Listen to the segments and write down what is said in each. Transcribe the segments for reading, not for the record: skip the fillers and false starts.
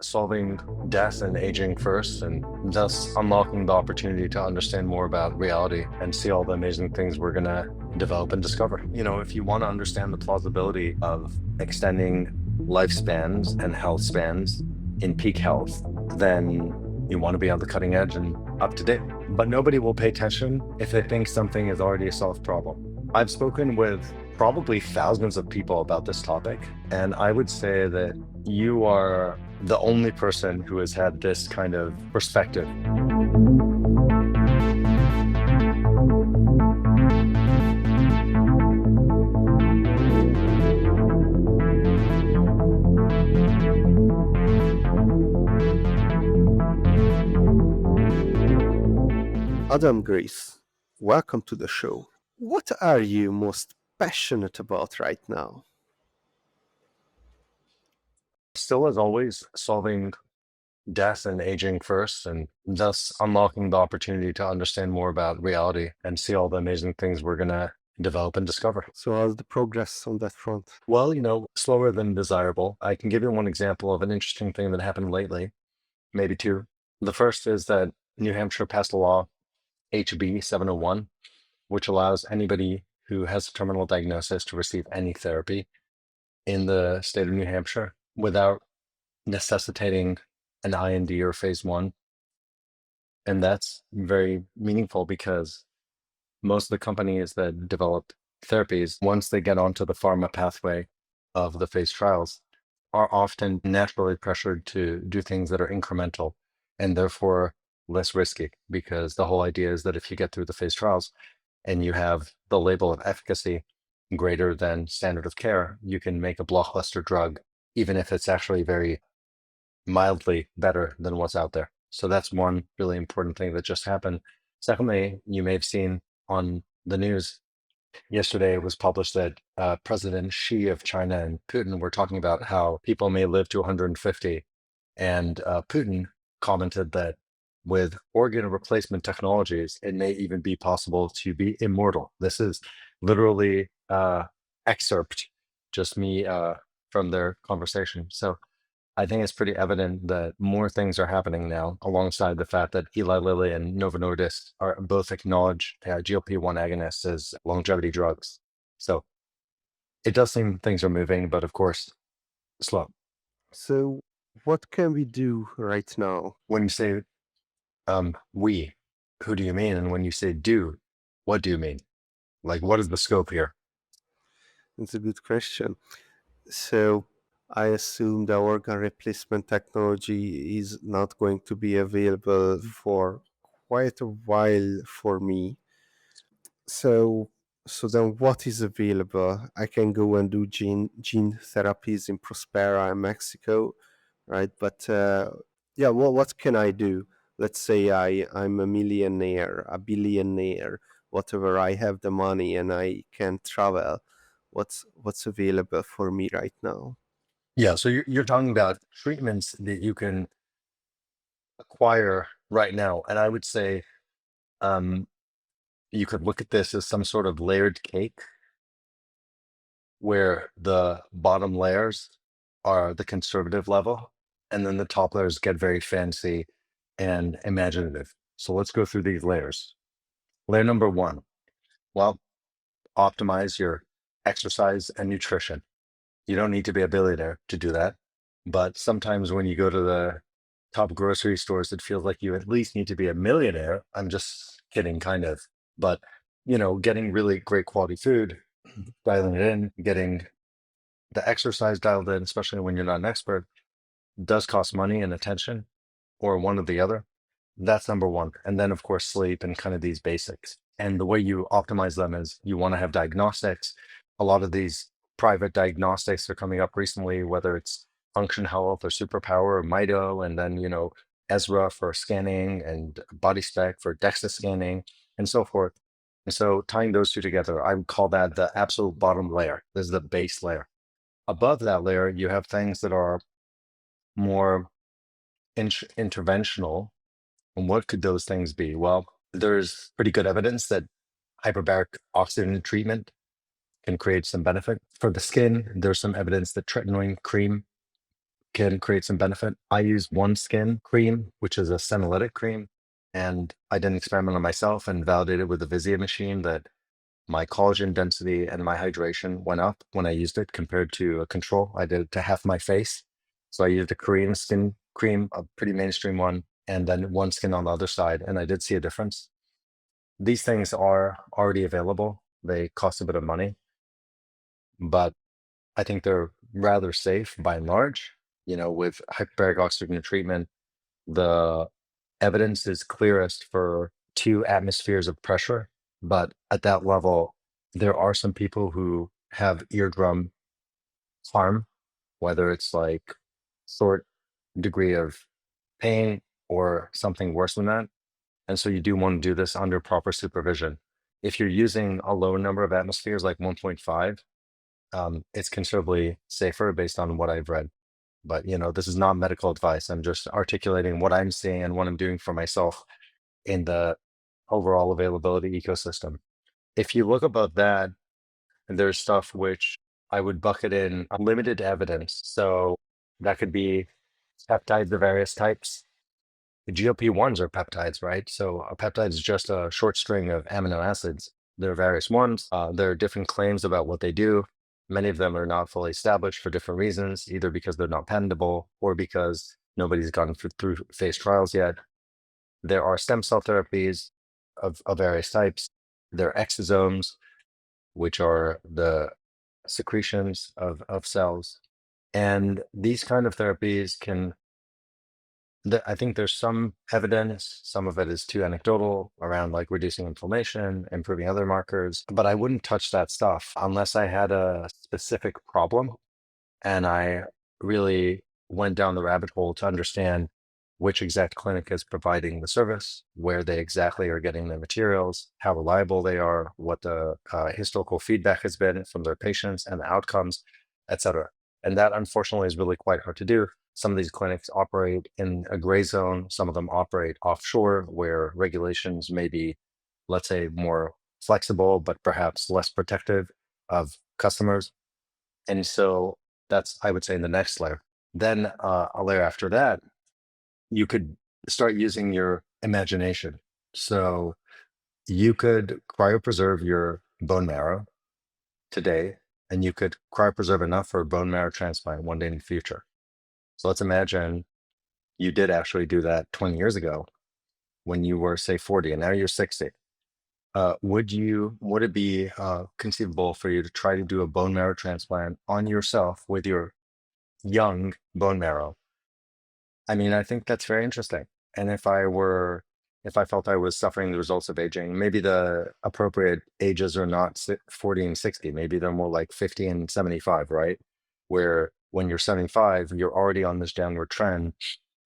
solving death and aging first, and thus unlocking the opportunity to understand more about reality and see all the amazing things we're going to develop and discover. If you want to understand the plausibility of extending lifespans and health spans in peak health, then you want to be on the cutting edge and up to date. But nobody will pay attention if they think something is already a solved problem. I've spoken with probably thousands of people about this topic, and I would say that you are the only person who has had this kind of perspective. Adam Gries, welcome to the show. What are you most passionate about right now? Still, as always, solving death and aging first, and thus unlocking the opportunity to understand more about reality and see all the amazing things we're going to develop and discover. So, how's the progress on that front? Well, slower than desirable. I can give you one example of an interesting thing that happened lately, maybe two. The first is that New Hampshire passed a law, HB 701, which allows anybody who has a terminal diagnosis to receive any therapy in the state of New Hampshire without necessitating an IND or phase one. And that's very meaningful because most of the companies that develop therapies, once they get onto the pharma pathway of the phase trials, are often naturally pressured to do things that are incremental and therefore less risky, because the whole idea is that if you get through the phase trials and you have the label of efficacy greater than standard of care, you can make a blockbuster drug, even if it's actually very mildly better than what's out there. So that's one really important thing that just happened. Secondly, you may have seen on the news yesterday, it was published that President Xi of China and Putin were talking about how people may live to 150. And Putin commented that with organ replacement technologies, it may even be possible to be immortal. This is literally excerpt, just me from their conversation. So I think it's pretty evident that more things are happening now, alongside the fact that Eli Lilly and Novo Nordisk are both acknowledged GLP-1 agonists as longevity drugs. So it does seem things are moving, but of course, slow. So, what can we do right now? When you say we, who do you mean? And when you say do, what do you mean? Like, what is the scope here? It's a good question. So, I assume the organ replacement technology is not going to be available for quite a while for me. So, so then what is available? I can go and do gene therapies in Prospera in Mexico, right? But yeah, what can I do? Let's say I'm a millionaire, a billionaire, whatever. I have the money and I can travel. What's available for me right now? Yeah, so you're talking about treatments that you can acquire right now. And I would say um, you could look at this as some sort of layered cake where the bottom layers are the conservative level, and then the top layers get very fancy and imaginative. So let's go through these layers. Layer number one, well, optimize your exercise and nutrition. You don't need to be a billionaire to do that. But sometimes when you go to the top grocery stores, it feels like you at least need to be a millionaire. I'm just kidding, kind of. But, getting really great quality food, dialing it in, getting the exercise dialed in, especially when you're not an expert, does cost money and attention, or one or the other. That's number one. And then, of course, sleep and kind of these basics. And the way you optimize them is you want to have diagnostics. A lot of these private diagnostics are coming up recently, whether it's Function Health or Superpower or Mito, and then, Ezra for scanning and Body Spec for DEXA scanning and so forth. And so tying those two together, I would call that the absolute bottom layer. This is the base layer. Above that layer, you have things that are more interventional. And what could those things be? Well, there's pretty good evidence that hyperbaric oxygen treatment can create some benefit for the skin. There's some evidence that tretinoin cream can create some benefit. I use One Skin cream, which is a senolytic cream, and I did an experiment on myself and validated with the Vizia machine that my collagen density and my hydration went up when I used it compared to a control. I did it to half my face. So I used a Korean skin cream, a pretty mainstream one, and then One Skin on the other side, and I did see a difference. These things are already available. They cost a bit of money, but I think they're rather safe by and large. With hyperbaric oxygen treatment, the evidence is clearest for 2 atmospheres of pressure. But at that level, there are some people who have eardrum harm, whether it's like short degree of pain or something worse than that. And so you do want to do this under proper supervision. If you're using a lower number of atmospheres, like 1.5, it's considerably safer based on what I've read. But this is not medical advice. I'm just articulating what I'm seeing and what I'm doing for myself in the overall availability ecosystem. If you look above that, there's stuff which I would bucket in limited evidence. So that could be peptides of various types. The GLP-1s are peptides, right? So a peptide is just a short string of amino acids. There are various ones. There are different claims about what they do. Many of them are not fully established for different reasons, either because they're not patentable or because nobody's gone through phase trials yet. There are stem cell therapies of various types. There are exosomes, which are the secretions of cells. And these kind of therapies I think there's some evidence, some of it is too anecdotal around like reducing inflammation, improving other markers, but I wouldn't touch that stuff unless I had a specific problem and I really went down the rabbit hole to understand which exact clinic is providing the service, where they exactly are getting their materials, how reliable they are, what the historical feedback has been from their patients and the outcomes, etc. And that unfortunately is really quite hard to do. Some of these clinics operate in a gray zone. Some of them operate offshore where regulations may be, let's say, more flexible, but perhaps less protective of customers. And so that's, I would say, the next layer. Then a layer after that, you could start using your imagination. So you could cryopreserve your bone marrow today, and you could cryopreserve enough for a bone marrow transplant one day in the future. So let's imagine you did actually do that 20 years ago when you were, say, 40, and now you're 60. Would it be conceivable for you to try to do a bone marrow transplant on yourself with your young bone marrow? I mean, I think that's very interesting. And if I felt I was suffering the results of aging, maybe the appropriate ages are not 40 and 60. Maybe they're more like 50 and 75, right? Where when you're 75, you're already on this downward trend.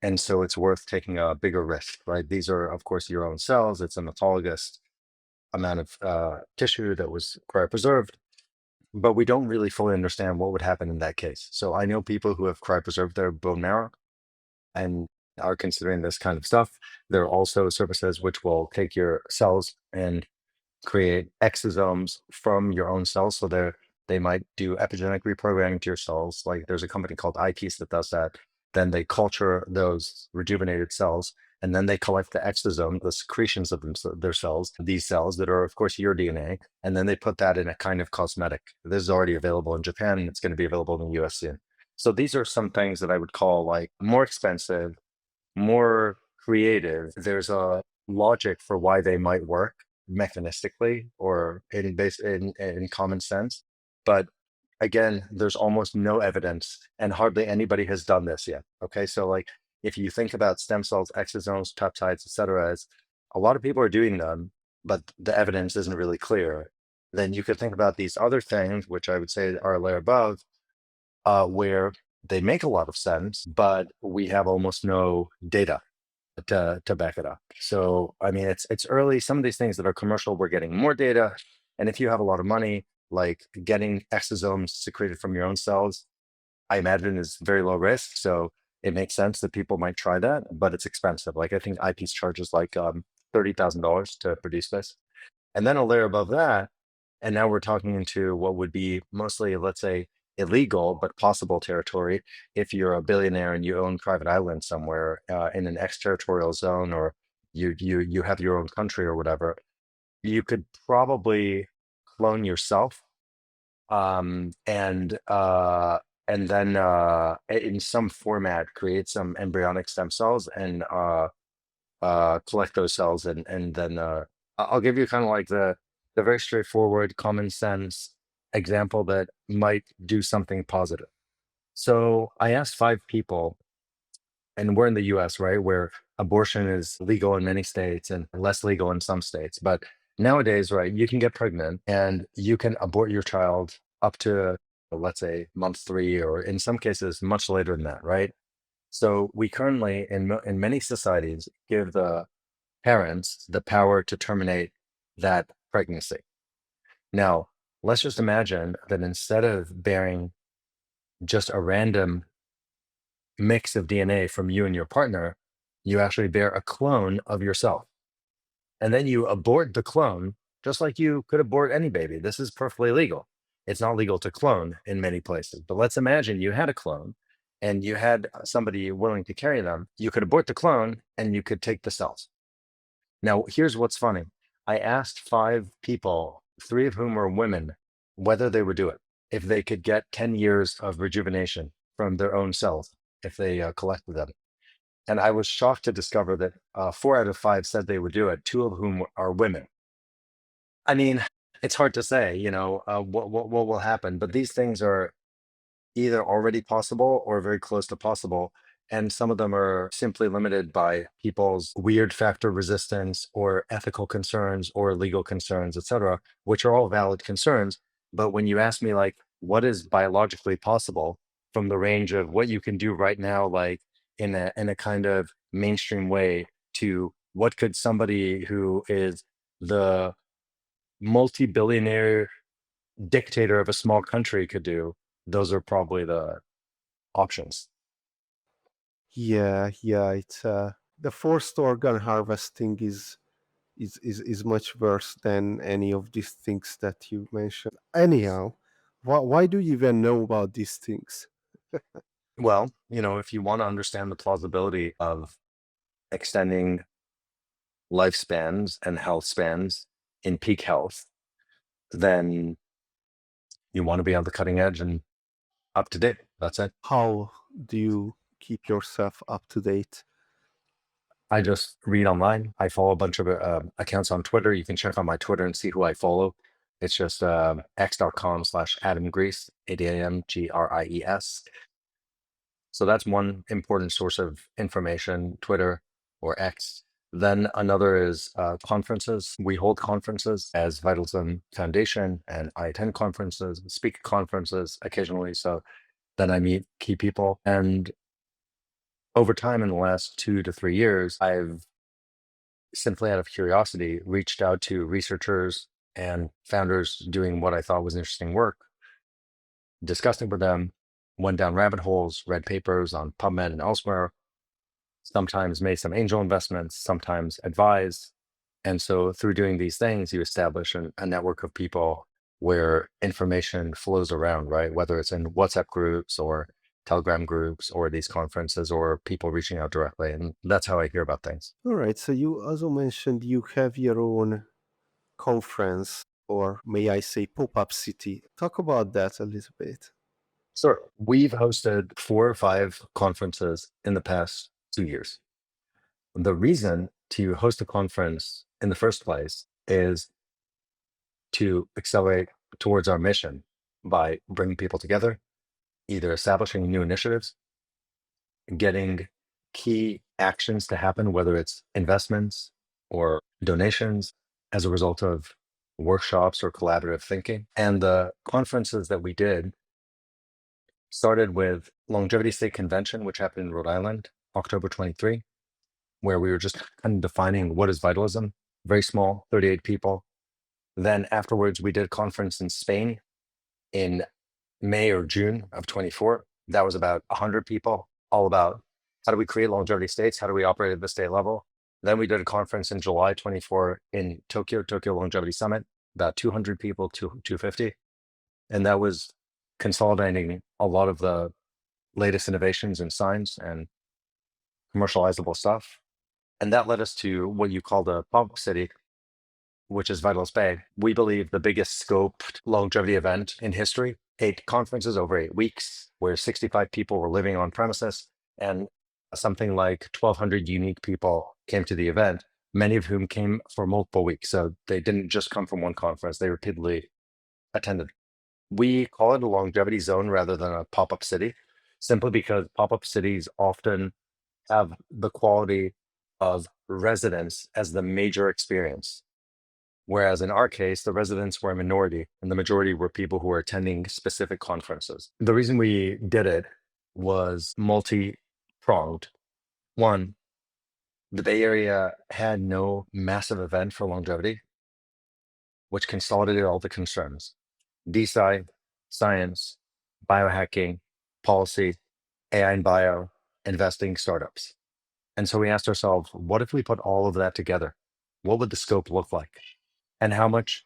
And so it's worth taking a bigger risk, right? These are, of course, your own cells. It's an autologous amount of tissue that was cryopreserved, but we don't really fully understand what would happen in that case. So I know people who have cryopreserved their bone marrow and are considering this kind of stuff. There are also services which will take your cells and create exosomes from your own cells. So they might do epigenetic reprogramming to your cells. Like there's a company called iPiece that does that. Then they culture those rejuvenated cells, and then they collect the exosome, the secretions of their cells, these cells that are, of course, your DNA, and then they put that in a kind of cosmetic. This is already available in Japan, and it's going to be available in the US soon. So these are some things that I would call like more expensive, more creative. There's a logic for why they might work mechanistically or in common sense. But again, there's almost no evidence and hardly anybody has done this yet. Okay. So like if you think about stem cells, exosomes, peptides, etc., as a lot of people are doing them, but the evidence isn't really clear. Then you could think about these other things, which I would say are a layer above, where they make a lot of sense, but we have almost no data to back it up. So I mean, it's early. Some of these things that are commercial, we're getting more data, and if you have a lot of money, like getting exosomes secreted from your own cells, I imagine is very low risk. So it makes sense that people might try that, but it's expensive. Like I think IP's charges like $30,000 to produce this, and then a layer above that, and now we're talking into what would be mostly, let's say, illegal but possible territory if you're a billionaire and you own private island somewhere in an extraterritorial zone, or you have your own country or whatever. You could probably clone yourself, um, and uh, and then in some format create some embryonic stem cells and collect those cells, and then I'll give you kind of like the very straightforward common sense example that might do something positive. So I asked 5 people, and we're in the US, right, where abortion is legal in many states and less legal in some states. But nowadays, right, you can get pregnant and you can abort your child up to, let's say, month 3, or in some cases, much later than that, right? So we currently, in many societies, give the parents the power to terminate that pregnancy. Now, let's just imagine that instead of bearing just a random mix of DNA from you and your partner, you actually bear a clone of yourself. And then you abort the clone, just like you could abort any baby. This is perfectly legal. It's not legal to clone in many places. But let's imagine you had a clone and you had somebody willing to carry them. You could abort the clone and you could take the cells. Now, here's what's funny. I asked 5 people, 3 of whom were women, whether they would do it, if they could get 10 years of rejuvenation from their own cells, if they collected them. And I was shocked to discover that 4 out of 5 said they would do it, 2 of whom are women. I mean, it's hard to say, what will happen, but these things are either already possible or very close to possible. And some of them are simply limited by people's weird factor resistance or ethical concerns or legal concerns, et cetera, which are all valid concerns. But when you ask me, like, what is biologically possible from the range of what you can do right now, like in a kind of mainstream way, to what could somebody who is the multi-billionaire dictator of a small country could do, those are probably the options. Yeah, yeah. It's the forced organ harvesting is much worse than any of these things that you mentioned. Anyhow, why do you even know about these things? Well, if you want to understand the plausibility of extending lifespans and health spans in peak health, then you want to be on the cutting edge and up to date. That's it. How do you keep yourself up to date? I just read online. I follow a bunch of accounts on Twitter. You can check on my Twitter and see who I follow. It's just x.com/Adam Gries, ADAMGRIES. So that's one important source of information, Twitter or X. Then another is conferences. We hold conferences as Vitalism Foundation, and I attend conferences, speak at conferences occasionally. So then I meet key people. And over time, in the last 2 to 3 years, I've simply out of curiosity reached out to researchers and founders doing what I thought was interesting work, discussed it with them, went down rabbit holes, read papers on PubMed and elsewhere, sometimes made some angel investments, sometimes advised. And so through doing these things, you establish a network of people where information flows around, right? Whether it's in WhatsApp groups or Telegram groups or these conferences or people reaching out directly. And that's how I hear about things. All right. So you also mentioned you have your own conference, or may I say, pop-up city. Talk about that a little bit. So we've hosted 4 or 5 conferences in the past 2 years. The reason to host a conference in the first place is to accelerate towards our mission by bringing people together, either establishing new initiatives, getting key actions to happen, whether it's investments or donations as a result of workshops or collaborative thinking. And the conferences that we did started with Longevity State Convention, which happened in Rhode Island, October 23, where we were just kind of defining what is vitalism, very small, 38 people. Then afterwards, we did a conference in Spain in May or June of 24. That was about 100 people, all about how do we create longevity states? How do we operate at the state level? Then we did a conference in July 24 in Tokyo Longevity Summit, about 200 people, 250. And that was consolidating a lot of the latest innovations in science and commercializable stuff. And that led us to what you call the pop city, which is Vitals Bay. We believe the biggest scoped longevity event in history, 8 conferences over 8 weeks, where 65 people were living on premises, and something like 1,200 unique people came to the event, many of whom came for multiple weeks. So they didn't just come from one conference, they repeatedly attended. We call it a longevity zone rather than a pop up city, simply because pop up cities often have the quality of residence as the major experience. Whereas in our case, the residents were a minority and the majority were people who were attending specific conferences. The reason we did it was multi pronged. One, the Bay Area had no massive event for longevity, which consolidated all the concerns: DeSci, science, biohacking, policy, AI and bio, investing, startups. And so we asked ourselves, what if we put all of that together? What would the scope look like? And how much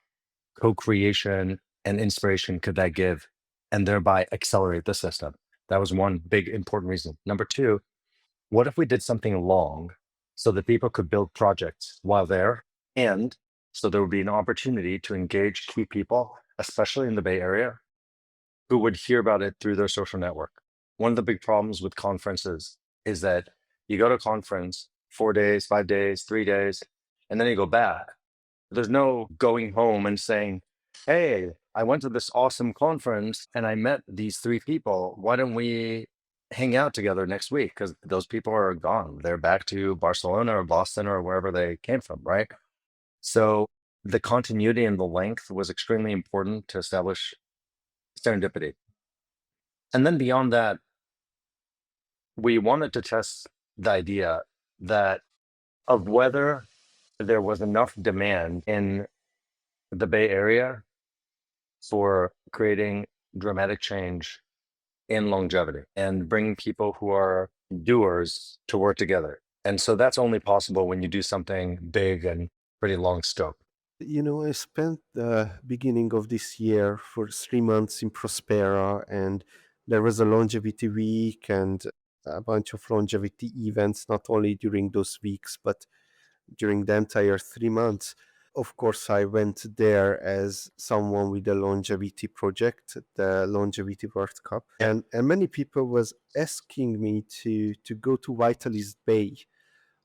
co-creation and inspiration could that give and thereby accelerate the system? That was one big important reason. Number two, what if we did something long so that people could build projects while there, and so there would be an opportunity to engage key people, especially in the Bay Area, who would hear about it through their social network. One of the big problems with conferences is that you go to a conference 4 days, 5 days, 3 days, and then you go back. There's no going home and saying, hey, I went to this awesome conference and I met these 3 people. Why don't we hang out together next week? Because those people are gone. They're back to Barcelona or Boston or wherever they came from, right? So the continuity and the length was extremely important to establish serendipity. And then beyond that, we wanted to test the idea that of whether there was enough demand in the Bay Area for creating dramatic change in longevity and bring people who are doers to work together. And so that's only possible when you do something big and pretty long scope. I spent the beginning of this year for 3 months in Prospera, and there was a longevity week and a bunch of longevity events, not only during those weeks, but during the entire 3 months. Of course, I went there as someone with a longevity project, the Longevity World Cup, and many people was asking me to go to Vitalist Bay.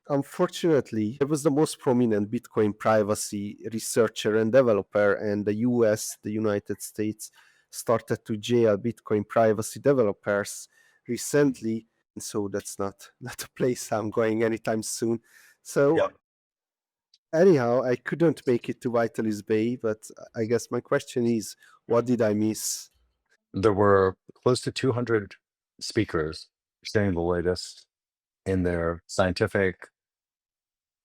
Unfortunately, I was the most prominent Bitcoin privacy researcher and developer, and the US, the United States, started to jail Bitcoin privacy developers recently. And so that's not a place I'm going anytime soon. So Yep. anyhow, I couldn't make it to Vitalis Bay, but I guess my question is, what did I miss? There were close to 200 speakers sharing the latest in their scientific,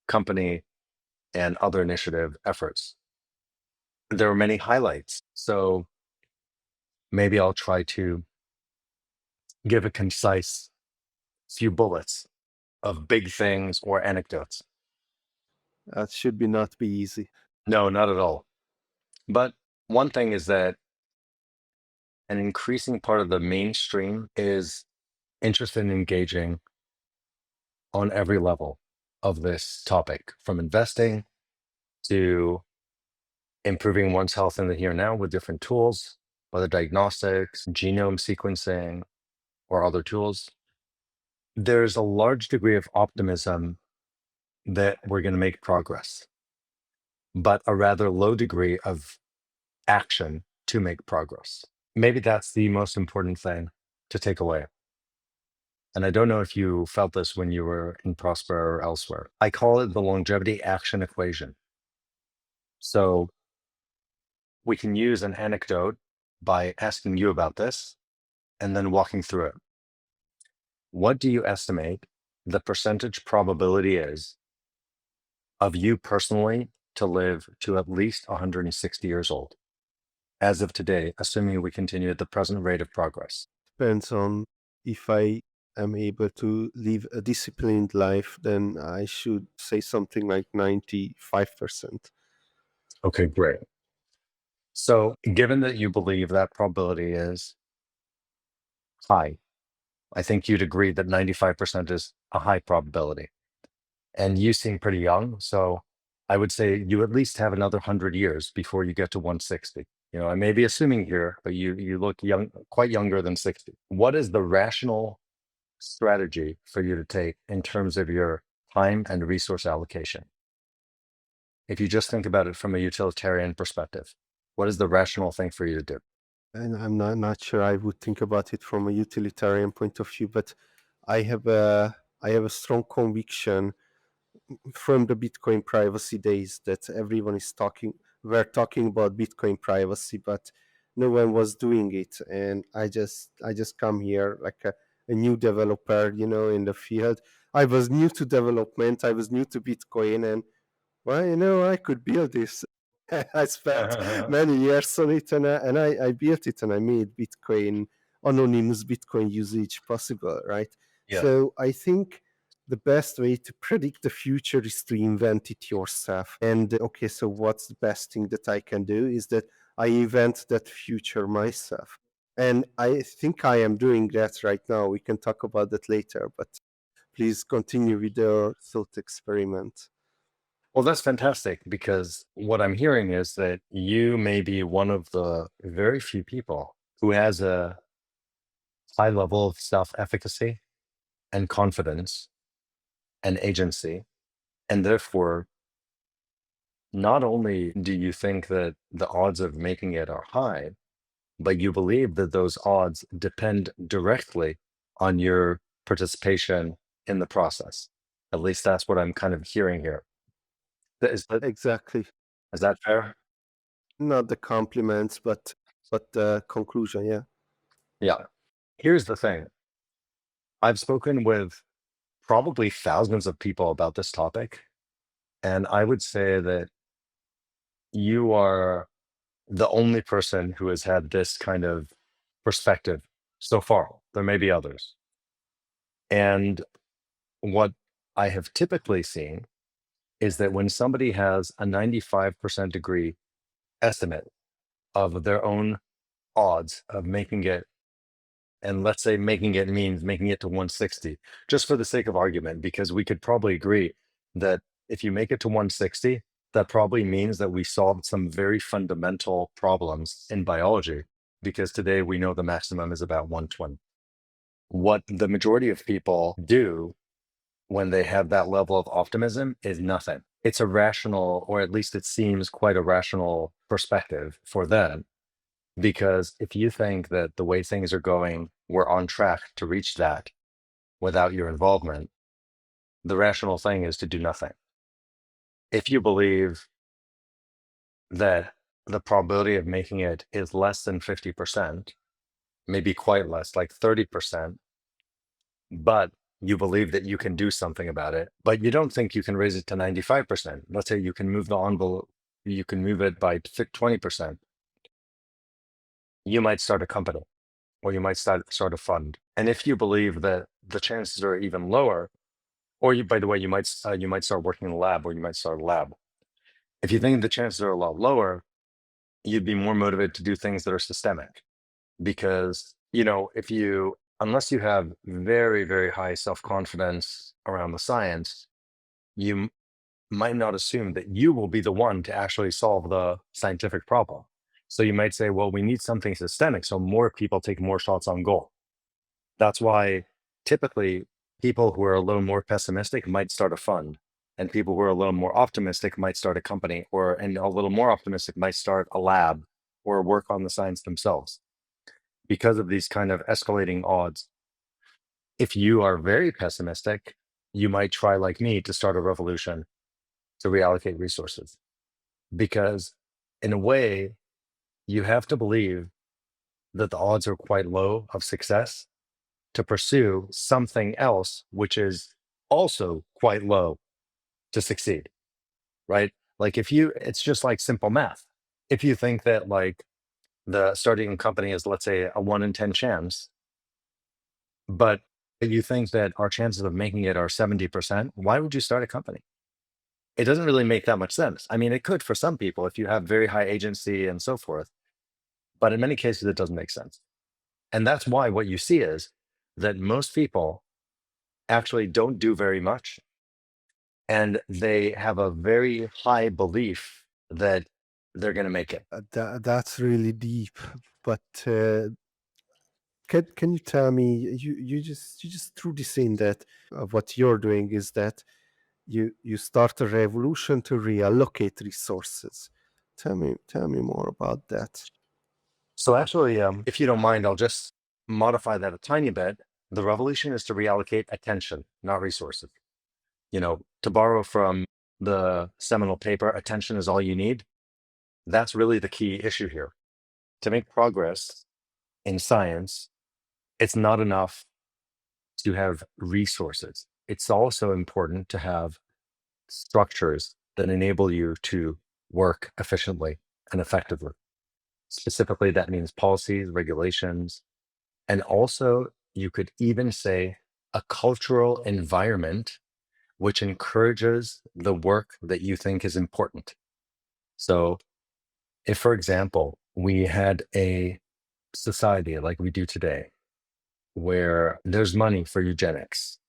company, and other initiative efforts. There were many highlights. So maybe I'll try to give a concise few bullets of big things or anecdotes. That should be not be easy. No, not at all. But one thing is that an increasing part of the mainstream is interested in engaging on every level of this topic, from investing to improving one's health in the here and now with different tools, whether diagnostics, genome sequencing, or other tools. There's a large degree of optimism that we're going to make progress, but a rather low degree of action to make progress. Maybe that's the most important thing to take away. And I don't know if you felt this when you were in Prosper or elsewhere. I call it the longevity action equation. So we can use an anecdote by asking you about this and then walking through it. What do you estimate the percentage probability is of you personally to live to at least 160 years old as of today, assuming we continue at the present rate of progress? Depends on if I am able to live a disciplined life, then I should say something like 95%. Okay, great. So, given that you believe that probability is high. I think you'd agree that 95% is a high probability. And you seem pretty young, so I would say you at least have another 100 years before you get to 160. I may be assuming here, but you look young, quite younger than 60. What is the rational strategy for you to take in terms of your time and resource allocation? If you just think about it from a utilitarian perspective, what is the rational thing for you to do? And I'm not sure I would think about it from a utilitarian point of view, but I have a strong conviction from the Bitcoin privacy days that everyone is talking. We're talking about Bitcoin privacy, but no one was doing it, and I just come here like a new developer, in the field. I was new to development. I was new to Bitcoin, and well, I could build this. I spent many years on it, and I built it, and I made Bitcoin anonymous Bitcoin usage possible, right? Yeah. So I think the best way to predict the future is to invent it yourself. And okay, so what's the best thing that I can do is that I invent that future myself. And I think I am doing that right now. We can talk about that later, but please continue with your thought experiment. Well, that's fantastic because what I'm hearing is that you may be one of the very few people who has a high level of self efficacy and confidence and agency. And therefore, not only do you think that the odds of making it are high, but you believe that those odds depend directly on your participation in the process. At least that's what I'm kind of hearing here. Is that, Exactly. is that fair? Not the compliments, but the conclusion. Yeah. Yeah. Here's the thing. I've spoken with probably thousands of people about this topic, and I would say that you are the only person who has had this kind of perspective so far. There may be others. And what I have typically seen is that when somebody has a 95% degree estimate of their own odds of making it, and let's say making it means making it to 160, just for the sake of argument, because we could probably agree that if you make it to 160, that probably means that we solved some very fundamental problems in biology, because today we know the maximum is about 120. What the majority of people do when they have that level of optimism is nothing. It's a rational, or at least it seems quite a rational perspective for them. Because if you think that the way things are going, we're on track to reach that without your involvement, the rational thing is to do nothing. If you believe that the probability of making it is less than 50%, maybe quite less, like 30%, but you believe that you can do something about it, but you don't think you can raise it to 95%. Let's say you can move the envelope, you can move it by 20%. You might start a company or you might start a fund. And if you believe that the chances are even lower, or by the way, you might start working in a lab or you might start a lab. If you think the chances are a lot lower, you'd be more motivated to do things that are systemic because if you unless you have very very high self-confidence around the science, you might not assume that you will be the one to actually solve the scientific problem. So you might say, well, we need something systemic so more people take more shots on goal. That's why typically people who are a little more pessimistic might start a fund, and people who are a little more optimistic might start a company, and a little more optimistic might start a lab or work on the science themselves because of these kind of escalating odds. If you are very pessimistic, you might try, like me, to start a revolution to reallocate resources. Because in a way, you have to believe that the odds are quite low of success to pursue something else, which is also quite low to succeed, right? Like it's just like simple math. If you think that like the starting a company is, let's say, a 1 in 10 chance, but you think that our chances of making it are 70%, why would you start a company? It doesn't really make that much sense. I mean, it could for some people if you have very high agency and so forth, but in many cases, it doesn't make sense. And that's why what you see is that most people actually don't do very much. And they have a very high belief that they're going to make it. That's really deep. But can you tell me, you just threw this in that what you're doing is that you start a revolution to reallocate resources. Tell me more about that. So actually, if you don't mind, I'll just modify that a tiny bit. The revolution is to reallocate attention, not resources. To borrow from the seminal paper, attention is all you need. That's really the key issue here. To make progress in science, it's not enough to have resources. It's also important to have structures that enable you to work efficiently and effectively. Specifically, that means policies, regulations, and also you could even say a cultural environment which encourages the work that you think is important. So, if, for example, we had a society like we do today, where there's money for eugenics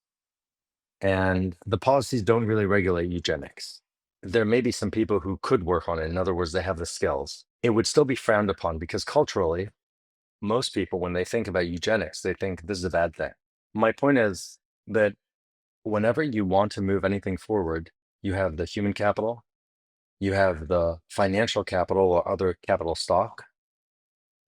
and the policies don't really regulate eugenics, there may be some people who could work on it. In other words, they have the skills. It would still be frowned upon because culturally, most people, when they think about eugenics, they think this is a bad thing. My point is that whenever you want to move anything forward, you have the human capital, you have the financial capital or other capital stock,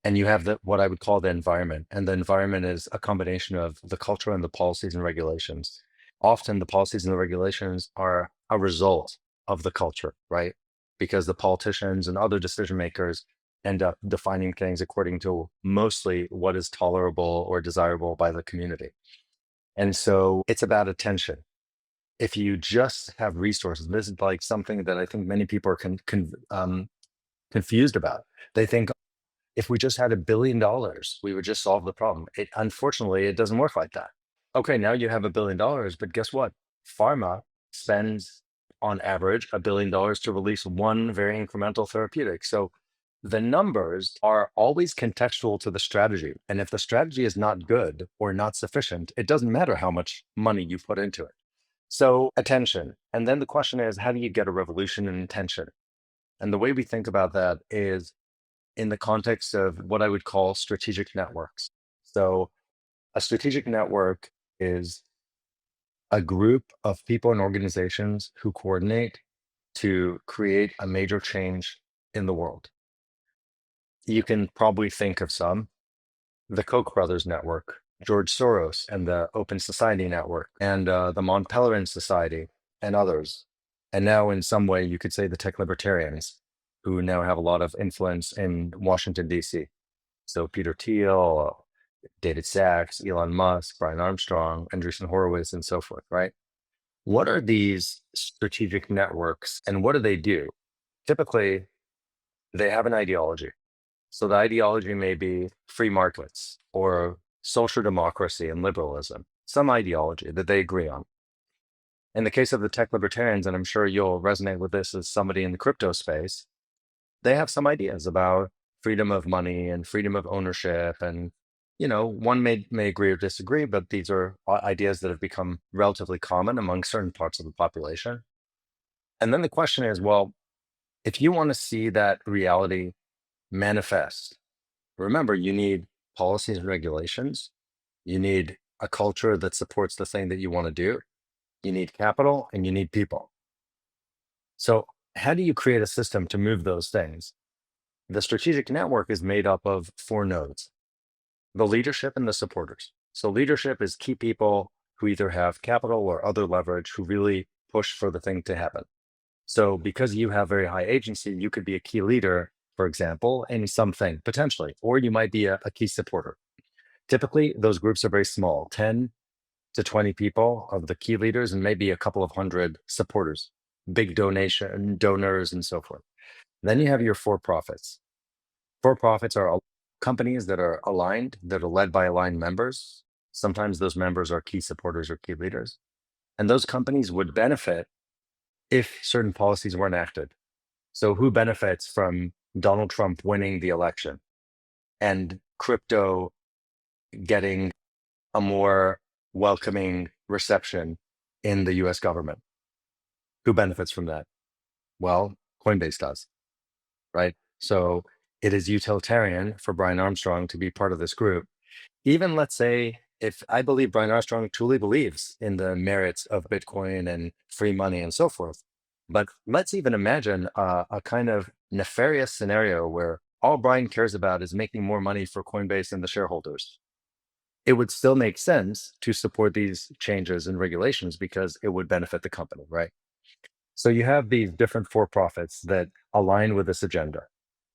and you have what I would call the environment. And the environment is a combination of the culture and the policies and regulations. Often the policies and the regulations are a result of the culture, right? Because the politicians and other decision makers end up defining things according to mostly what is tolerable or desirable by the community. And so it's about attention. If you just have resources, this is like something that I think many people are confused about. They think if we just had $1 billion, we would just solve the problem. Unfortunately, it doesn't work like that. Okay, now you have $1 billion, but guess what? Pharma spends on average $1 billion to release one very incremental therapeutic. So the numbers are always contextual to the strategy. And if the strategy is not good or not sufficient, it doesn't matter how much money you put into it. So attention. And then the question is, how do you get a revolution in attention? And the way we think about that is in the context of what I would call strategic networks. So a strategic network is a group of people and organizations who coordinate to create a major change in the world. You can probably think of some: the Koch brothers network, George Soros and the Open Society Network, and the Mont Pelerin Society, and others. And now, in some way, you could say the tech libertarians, who now have a lot of influence in Washington, D.C. So Peter Thiel, David Sachs, Elon Musk, Brian Armstrong, Andreessen Horowitz, and so forth, right? What are these strategic networks and what do they do? Typically, they have an ideology. So the ideology may be free markets or social democracy and liberalism, some ideology that they agree on. In the case of the tech libertarians, and I'm sure you'll resonate with this as somebody in the crypto space, they have some ideas about freedom of money and freedom of ownership. And, one may agree or disagree, but these are ideas that have become relatively common among certain parts of the population. And then the question is, well, if you want to see that reality manifest, remember, you need policies and regulations. You need a culture that supports the thing that you want to do. You need capital and you need people. So, how do you create a system to move those things? The strategic network is made up of four nodes: the leadership and the supporters. So, leadership is key people who either have capital or other leverage who really push for the thing to happen. So, because you have very high agency, you could be a key leader, for example, in something potentially, or you might be a key supporter. Typically, those groups are very small: 10 to 20 people of the key leaders, and maybe a couple of hundred supporters, big donors, and so forth. Then you have your for-profits. For-profits are companies that are aligned, that are led by aligned members. Sometimes those members are key supporters or key leaders. And those companies would benefit if certain policies were enacted. So who benefits from Donald Trump winning the election and crypto getting a more welcoming reception in the US government. Who benefits from that? Well, Coinbase does, right? So it is utilitarian for Brian Armstrong to be part of this group. Even let's say, if I believe Brian Armstrong truly believes in the merits of Bitcoin and free money and so forth, but let's even imagine a kind of nefarious scenario where all Brian cares about is making more money for Coinbase and the shareholders. It would still make sense to support these changes and regulations because it would benefit the company, right? So you have these different for-profits that align with this agenda.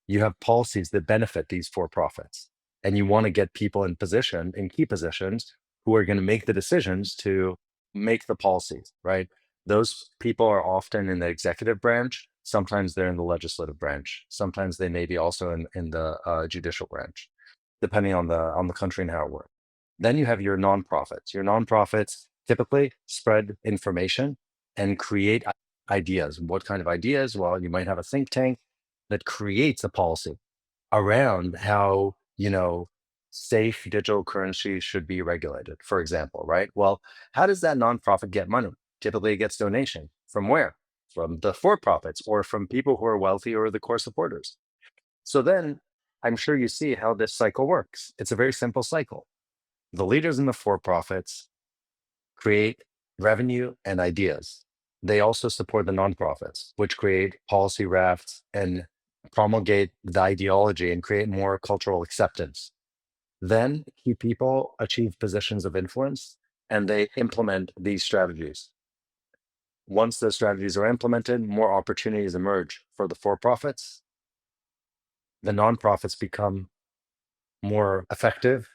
You have policies that benefit these for-profits, and you want to get people in position, in key positions, who are going to make the decisions to make the policies, right? Those people are often in the executive branch. Sometimes they're in the legislative branch. Sometimes they may be also in the judicial branch, depending on the country and how it works. Then you have your nonprofits. Your nonprofits typically spread information and create ideas. What kind of ideas? Well, you might have a think tank that creates a policy around how, safe digital currency should be regulated, for example, right? Well, how does that nonprofit get money? Typically, it gets donation. From where? From the for-profits or from people who are wealthy or the core supporters. So then I'm sure you see how this cycle works. It's a very simple cycle. The leaders in the for-profits create revenue and ideas. They also support the nonprofits, which create policy rafts and promulgate the ideology and create more cultural acceptance. Then key people achieve positions of influence and they implement these strategies. Once those strategies are implemented, more opportunities emerge for the for-profits. The nonprofits become more effective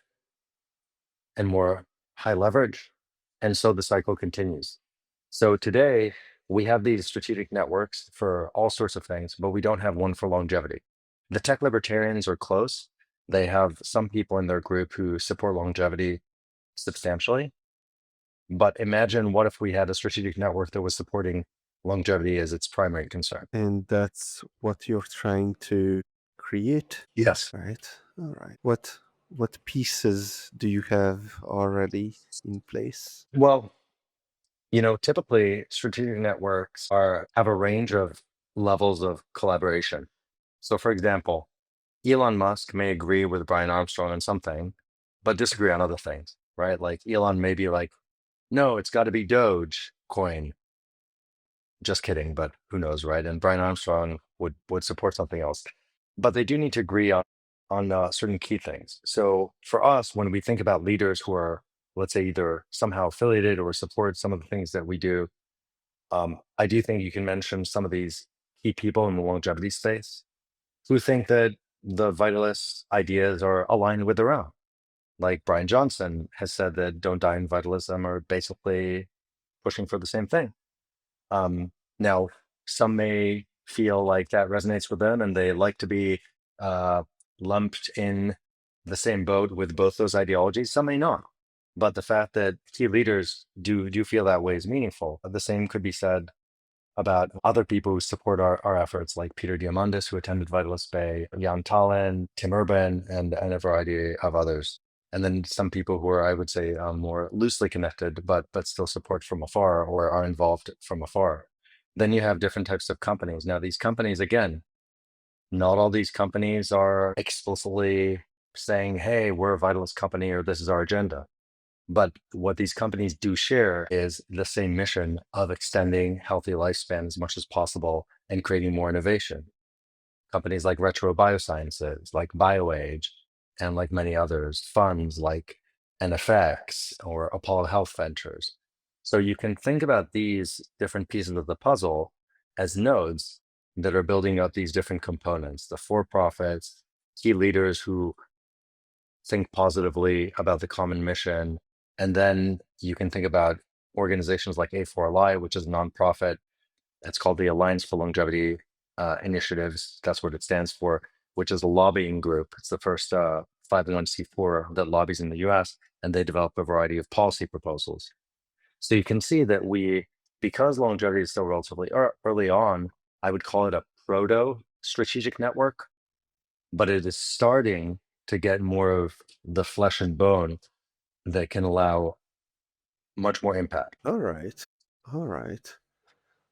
and more high leverage. And so the cycle continues. So today we have these strategic networks for all sorts of things, but we don't have one for longevity. The tech libertarians are close. They have some people in their group who support longevity substantially. But imagine what if we had a strategic network that was supporting longevity as its primary concern? And that's what you're trying to create, Yes. right? All right. What pieces do you have already in place? Well, typically strategic networks have a range of levels of collaboration. So for example, Elon Musk may agree with Brian Armstrong on something, but disagree on other things, right? Like Elon may be like, no, it's got to be Doge coin. Just kidding, but who knows, right? And Brian Armstrong would support something else. But they do need to agree on certain key things. So for us, when we think about leaders who are, let's say, either somehow affiliated or support some of the things that we do, I do think you can mention some of these key people in the longevity space who think that the vitalist ideas are aligned with their own. Like Brian Johnson has said that Don't Die in Vitalism are basically pushing for the same thing. Now, some may feel like that resonates with them and they like to be uh, lumped in the same boat with both those ideologies. Some may not. But the fact that key leaders do feel that way is meaningful. The same could be said about other people who support our efforts, like Peter Diamandis, who attended Vitalist Bay, Jan Tallinn, Tim Urban, and a variety of others. And then some people who are, I would say, more loosely connected, but still support from afar or are involved from afar. Then you have different types of companies. Now, these companies, again, not all these companies are explicitly saying, hey, we're a Vitalist company or this is our agenda. But what these companies do share is the same mission of extending healthy lifespan as much as possible and creating more innovation. Companies like Retro Biosciences, like BioAge, and like many others, funds like NFX or Apollo Health Ventures. So you can think about these different pieces of the puzzle as nodes that are building up these different components, the for-profits, key leaders who think positively about the common mission. And then you can think about organizations like A4LI, which is a nonprofit. It's called the Alliance for Longevity Initiatives. That's what it stands for, which is a lobbying group. It's the first 501c4 that lobbies in the US, and they develop a variety of policy proposals. So you can see that because longevity is still relatively early on, I would call it a proto strategic network, but it is starting to get more of the flesh and bone that can allow much more impact All right. All right.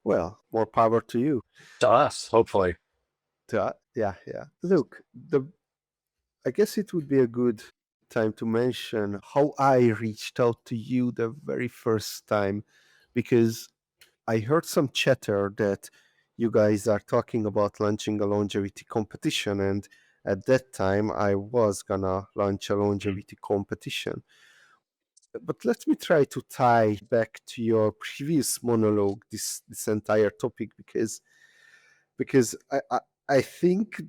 Well, more power to you. to us, hopefully. Yeah, yeah. Look, I guess it would be a good time to mention how I reached out to you the very first time, because I heard some chatter that you guys are talking about launching a longevity competition, and at that time I was gonna launch a Mm. longevity competition. But let me try to tie back to your previous monologue this entire topic, because I think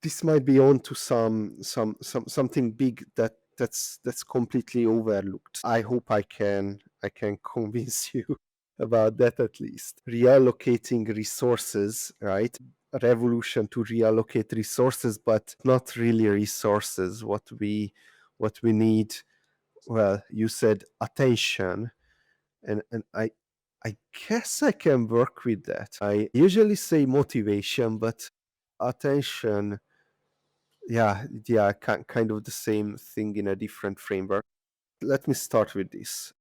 this might be on to something big that's completely overlooked. I hope I can convince you about that. At least reallocating resources, right? A revolution to reallocate resources, but not really resources. What we need, well, you said attention, and I guess I can work with that. I usually say motivation, but attention, yeah, kind of the same thing in a different framework. Let me start with this.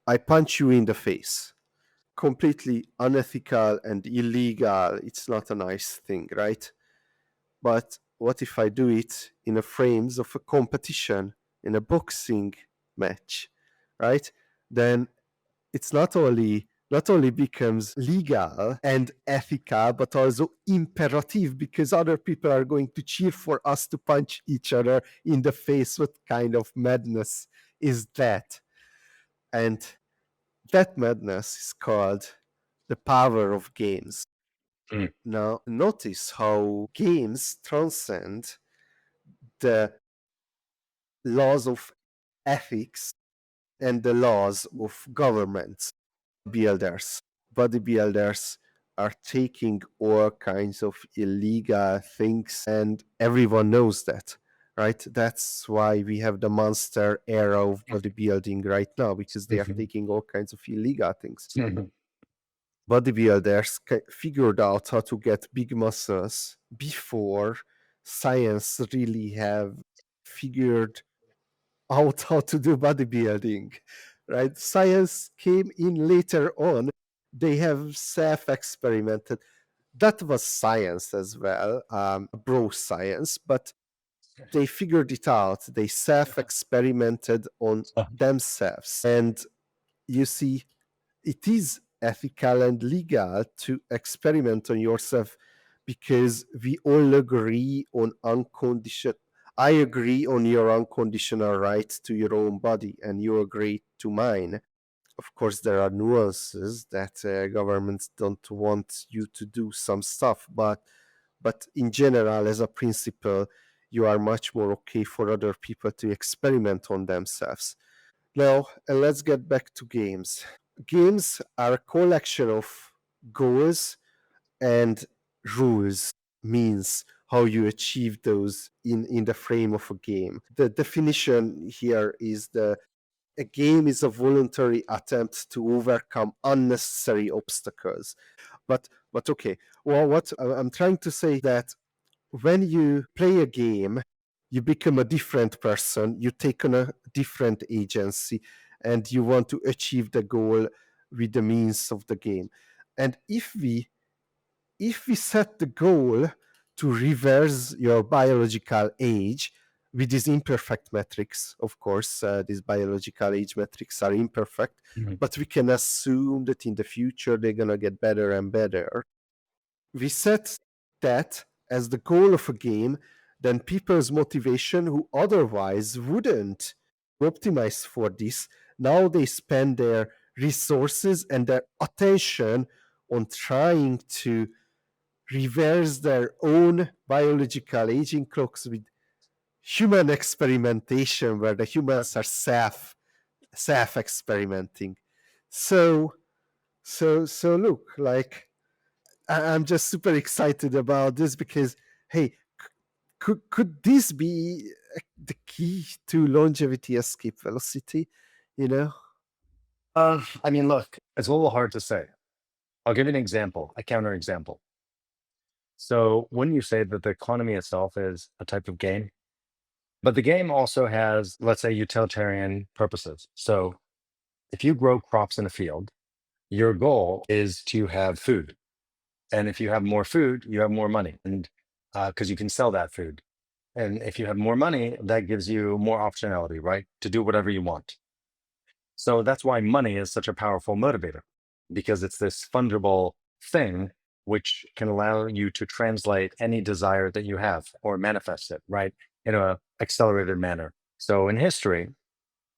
I punch you in the face. Completely unethical and illegal. It's not a nice thing, right? But what if I do it in a frames of a competition, in a boxing match, right? Then it's not only becomes legal and ethical, but also imperative, because other people are going to cheer for us to punch each other in the face. What kind of madness is that? And that madness is called the power of games. Mm. Now notice how games transcend the laws of ethics and the laws of governments. Bodybuilders are taking all kinds of illegal things, and everyone knows that, right? That's why we have the monster era of bodybuilding right now, because they are Mhm. taking all kinds of illegal things. Mhm. Bodybuilders figured out how to get big muscles before science really have figured out how to do bodybuilding, right? Science came in later on. They have self-experimented. That was science as well, bro science, but they figured it out. They self-experimented on themselves. And you see, it is ethical and legal to experiment on yourself, because we all agree on unconditional. I agree on your unconditional right to your own body, and you agree to mine. Of course, there are nuances that governments don't want you to do some stuff, but in general, as a principle, you are much more okay for other people to experiment on themselves. Now, let's get back to games. Games are a collection of goals and rules, means how you achieve those in the frame of a game. The definition here is a game is a voluntary attempt to overcome unnecessary obstacles. But okay, well, what I'm trying to say that when you play a game, you become a different person, you take on a different agency, and you want to achieve the goal with the means of the game. And if we set the goal to reverse your biological age with these imperfect metrics, of course, these biological age metrics are imperfect, Mhm. but we can assume that in the future they're going to get better and better. We set that as the goal of a game, then people's motivation who otherwise wouldn't optimize for this, now they spend their resources and their attention on trying to reverse their own biological aging clocks with human experimentation, where the humans are self experimenting. So look, like, I'm just super excited about this, because hey, could this be the key to longevity escape velocity? You know? I mean, look, it's a little hard to say. I'll give you an example, a counter example. So wouldn't you say that the economy itself is a type of game? But the game also has, let's say, utilitarian purposes. So if you grow crops in a field, your goal is to have food. And if you have more food, you have more money. And because you can sell that food. And if you have more money, that gives you more optionality, right? To do whatever you want. So that's why money is such a powerful motivator, because it's this fungible thing which can allow you to translate any desire that you have or manifest it, right? In a accelerated manner. So in history,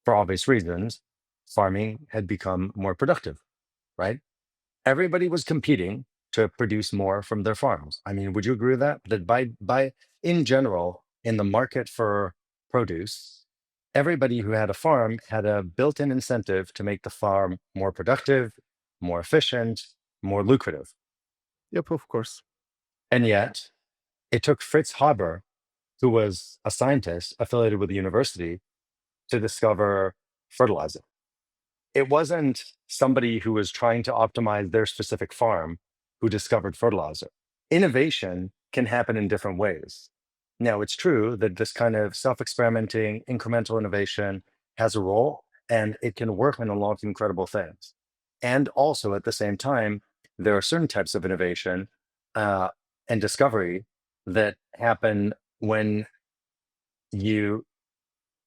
for obvious reasons, farming had become more productive, right? Everybody was competing to produce more from their farms. I mean, would you agree with that? That by in general, in the market for produce, everybody who had a farm had a built-in incentive to make the farm more productive, more efficient, more lucrative. Yep, of course. And yet, it took Fritz Haber, who was a scientist affiliated with the university, to discover fertilizer. It wasn't somebody who was trying to optimize their specific farm who discovered fertilizer. Innovation can happen in different ways. Now, it's true that this kind of self experimenting, incremental innovation has a role and it can work and unlock incredible things. And also at the same time, there are certain types of innovation uh, and discovery that happen when you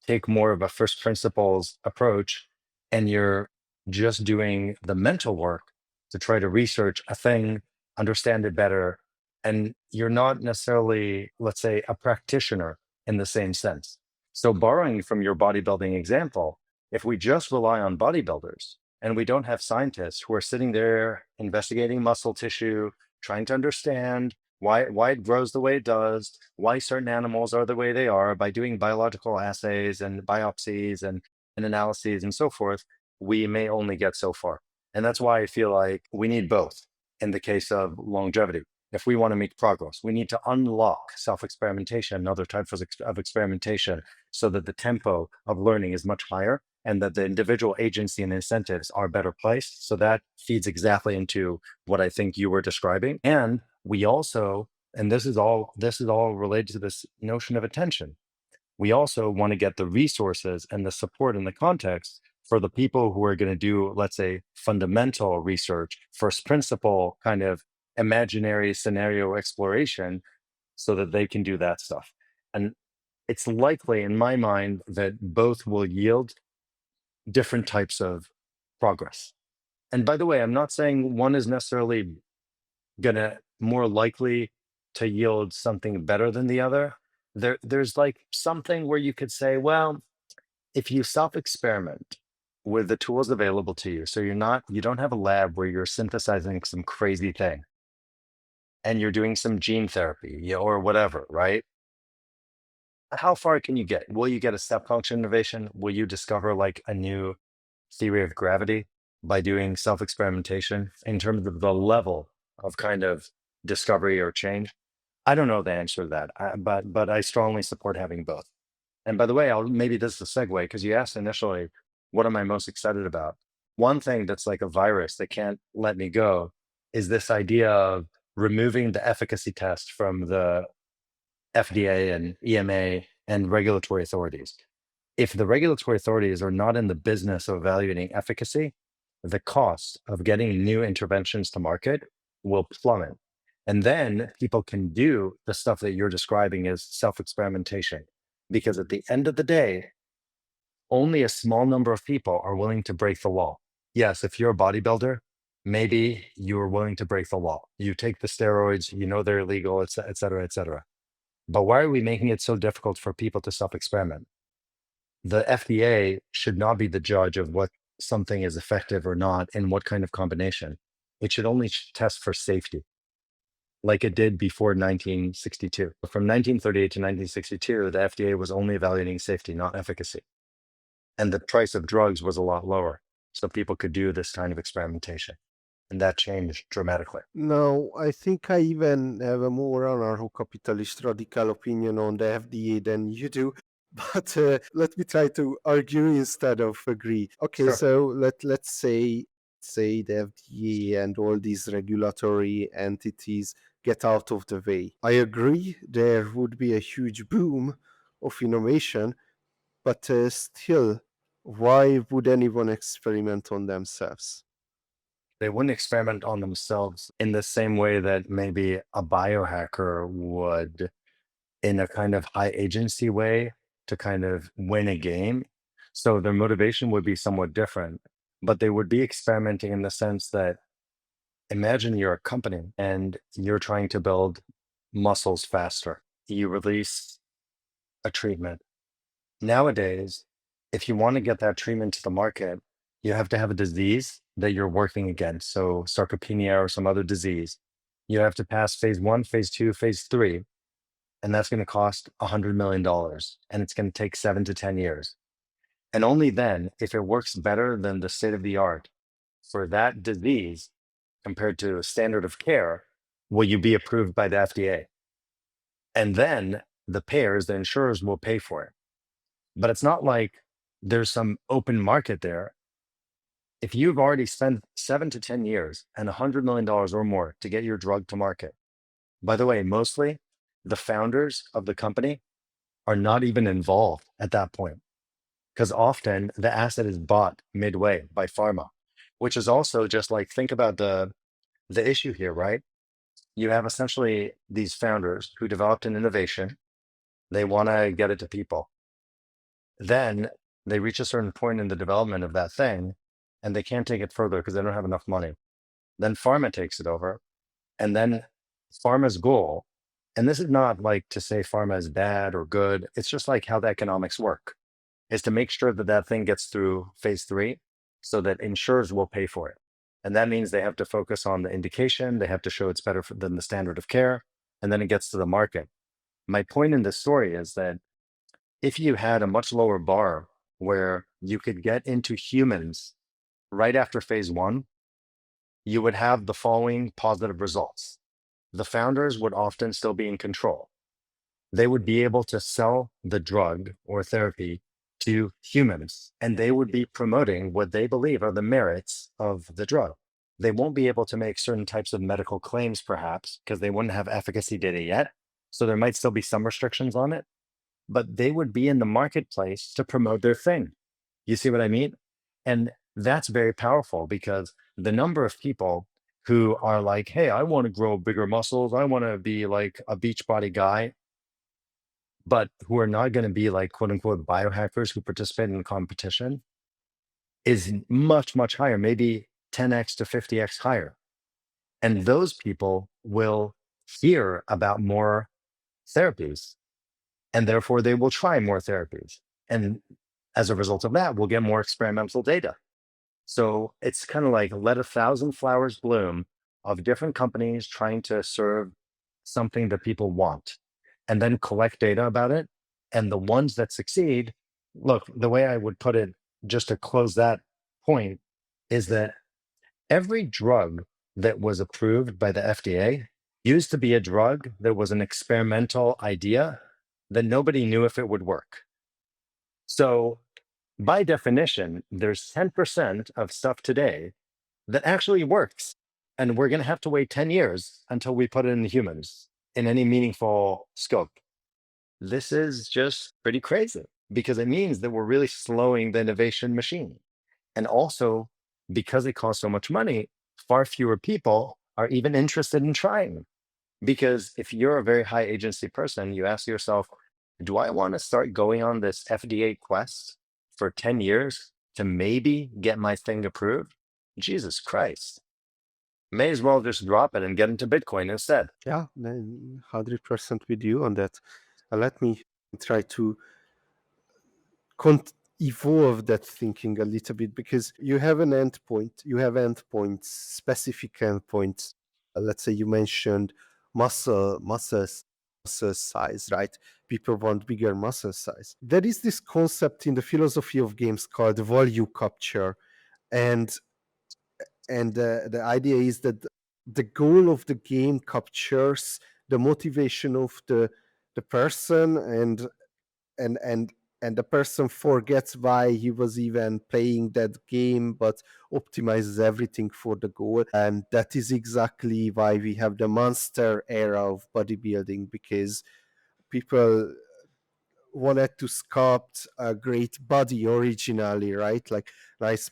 take more of a first principles approach and you're just doing the mental work to try to research a thing, understand it better, and you're not necessarily, let's say, a practitioner in the same sense. So, borrowing from your bodybuilding example, if we just rely on bodybuilders and we don't have scientists who are sitting there investigating muscle tissue, trying to understand why it grows the way it does, why certain animals are the way they are by doing biological assays and biopsies and analyses and so forth, we may only get so far. And that's why I feel like we need both in the case of longevity. If we want to make progress, we need to unlock self-experimentation and other types of experimentation so that the tempo of learning is much higher and that the individual agency and incentives are better placed. So that feeds exactly into what I think you were describing. And we also, and this is all related to this notion of attention. We also want to get the resources and the support and the context for the people who are going to do, let's say, fundamental research, first principle kind of imaginary scenario exploration, so that they can do that stuff. And it's likely, in my mind, that both will yield different types of progress. And by the way, I'm not saying one is necessarily gonna more likely to yield something better than the other. There's like something where you could say, well, if you self-experiment with the tools available to you, so you don't have a lab where you're synthesizing some crazy thing and you're doing some gene therapy, or whatever, right? How far can you get? Will you get a step function innovation? Will you discover like a new theory of gravity by doing self-experimentation in terms of the level of kind of discovery or change? I don't know the answer to that, but I strongly support having both. And by the way, maybe this is a segue because you asked initially, what am I most excited about? One thing that's like a virus that can't let me go is this idea of removing the efficacy test from the FDA and EMA and regulatory authorities. If the regulatory authorities are not in the business of evaluating efficacy, the cost of getting new interventions to market will plummet. And then people can do the stuff that you're describing as self experimentation. Because at the end of the day, only a small number of people are willing to break the law. Yes, if you're a bodybuilder, maybe you're willing to break the law. You take the steroids, you know they're illegal, et cetera, et cetera. But why are we making it so difficult for people to self experiment? The FDA should not be the judge of what something is effective or not and what kind of combination. It should only test for safety, like it did before 1962. From 1938 to 1962, the FDA was only evaluating safety, not efficacy. And the price of drugs was a lot lower. So people could do this kind of experimentation. And that changed dramatically. No, I think I even have a more anarcho-capitalist radical opinion on the FDA than you do. But let me try to argue instead of agree. Okay, Sure. so let's say say, the FDA and all these regulatory entities get out of the way. I agree there would be a huge boom of innovation, but still, why would anyone experiment on themselves? They wouldn't experiment on themselves in the same way that maybe a biohacker would, in a kind of high agency way, to kind of win a game. So their motivation would be somewhat different, but they would be experimenting in the sense that, imagine you're a company and you're trying to build muscles faster. You release a treatment. Nowadays, if you want to get that treatment to the market, you have to have a disease that you're working against. So sarcopenia or some other disease. You have to pass phase one, phase two, phase three, and that's going to cost $100 million, and it's going to take 7 to 10 years. And only then, if it works better than the state of the art for that disease compared to a standard of care, will you be approved by the FDA. And then the payers, the insurers, will pay for it. But it's not like there's some open market there. If you've already spent 7 to 10 years and $100 million or more to get your drug to market, by the way, mostly the founders of the company are not even involved at that point, because often the asset is bought midway by pharma, which is also just like, think about the issue here, right? You have essentially these founders who developed an innovation. They want to get it to people. Then they reach a certain point in the development of that thing and they can't take it further because they don't have enough money. Then pharma takes it over. And then pharma's goal, and this is not like to say pharma is bad or good, it's just like how the economics work, is to make sure that that thing gets through phase three so that insurers will pay for it. And that means they have to focus on the indication, they have to show it's better than the standard of care, and then it gets to the market. My point in this story is that if you had a much lower bar where you could get into humans right after phase one, you would have the following positive results. The founders would often still be in control. They would be able to sell the drug or therapy to humans, and they would be promoting what they believe are the merits of the drug. They won't be able to make certain types of medical claims, perhaps, because they wouldn't have efficacy data yet. So there might still be some restrictions on it, but they would be in the marketplace to promote their thing. You see what I mean? And that's very powerful, because the number of people who are like, hey, I want to grow bigger muscles, I want to be like a beach body guy, but who are not going to be like quote unquote biohackers who participate in competition, is much, much higher, maybe 10x to 50x higher. And those people will hear about more therapies, and therefore they will try more therapies. And as a result of that, we'll get more experimental data. So it's kind of like let a thousand flowers bloom of different companies trying to serve something that people want, and then collect data about it. And the ones that succeed, look, the way I would put it, just to close that point, is that every drug that was approved by the FDA used to be a drug that was an experimental idea that nobody knew if it would work. So by definition, there's 10% of stuff today that actually works. And we're going to have to wait 10 years until we put it in humans in any meaningful scope. This is just pretty crazy, because it means that we're really slowing the innovation machine. And also, because it costs so much money, far fewer people are even interested in trying. Because if you're a very high agency person, you ask yourself, do I want to start going on this FDA quest for 10 years to maybe get my thing approved? Jesus Christ. May as well just drop it and get into Bitcoin instead. Yeah, 100% with you on that. Let me try to evolve that thinking a little bit, because you have an endpoint, you have endpoints, specific endpoints. Let's say you mentioned muscle size, right? People want bigger muscle size. There is this concept in the philosophy of games called value capture, and the idea is that the goal of the game captures the motivation of the person, and and the person forgets why he was even playing that game, but optimizes everything for the goal. And that is exactly why we have the monster era of bodybuilding, because people wanted to sculpt a great body originally, right? Like nice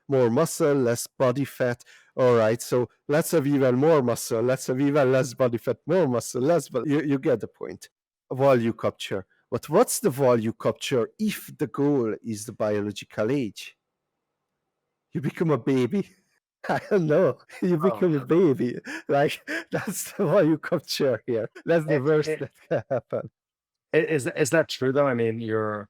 more muscle, less body fat. All right, so let's have even more muscle, let's have even less body fat, more muscle, less. But you get the point. Value capture. But what's the value capture if the goal is the biological age? You become a baby. I don't know. You Oh, become a baby. Like that's the value capture here. That's the it, worst it, that can happen. is that true though? I mean, you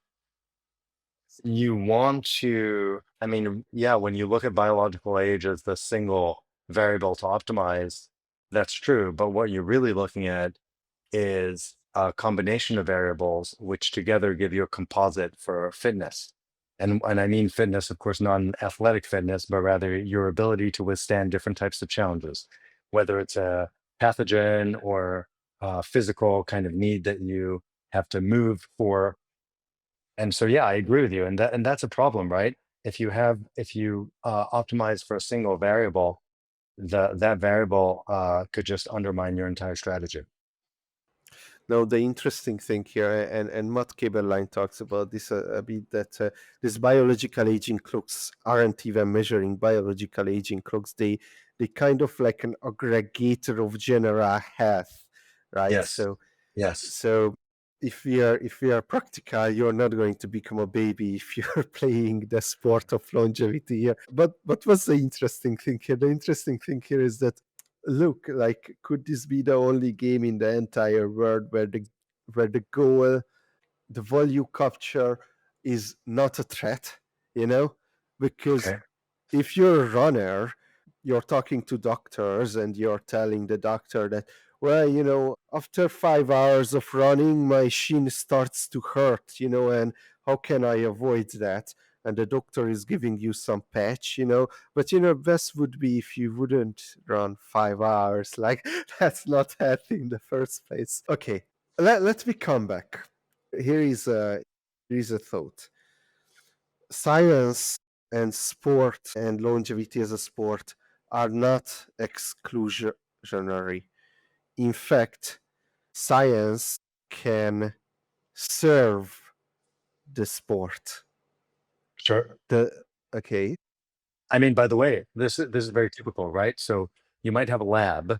want to, I mean, yeah, when you look at biological age as the single variable to optimize, that's true. But what you're really looking at is a combination of variables which together give you a composite for fitness. And I mean fitness, of course, not an athletic fitness, but rather your ability to withstand different types of challenges, whether it's a pathogen or a physical kind of need that you have to move for. And so, yeah, I agree with you. And that's a problem, right? If you optimize for a single variable, that variable could just undermine your entire strategy. Now, the interesting thing here, and Matt Kaberlein talks about this a bit, that these biological aging clocks aren't even measuring biological aging clocks. They kind of like an aggregator of general health, right? Yes. Yes. So if we are practical, you're not going to become a baby if you're playing the sport of longevity here. But what's the interesting thing here? The interesting thing here is that, look, like, could this be the only game in the entire world where the goal, the value capture, is not a threat, you know? Because Okay. if you're a runner, you're talking to doctors and you're telling the doctor that, well, after 5 hours of running, my shin starts to hurt, and how can I avoid that? And the doctor is giving you some patch, but best would be if you wouldn't run 5 hours. Like, that's not healthy in the first place. Okay, let me come back. Here is a thought. Science and sport and longevity as a sport are not exclusionary. In fact, science can serve the sport. Sure. The Okay. I mean, by the way, this is very typical, right? So you might have a lab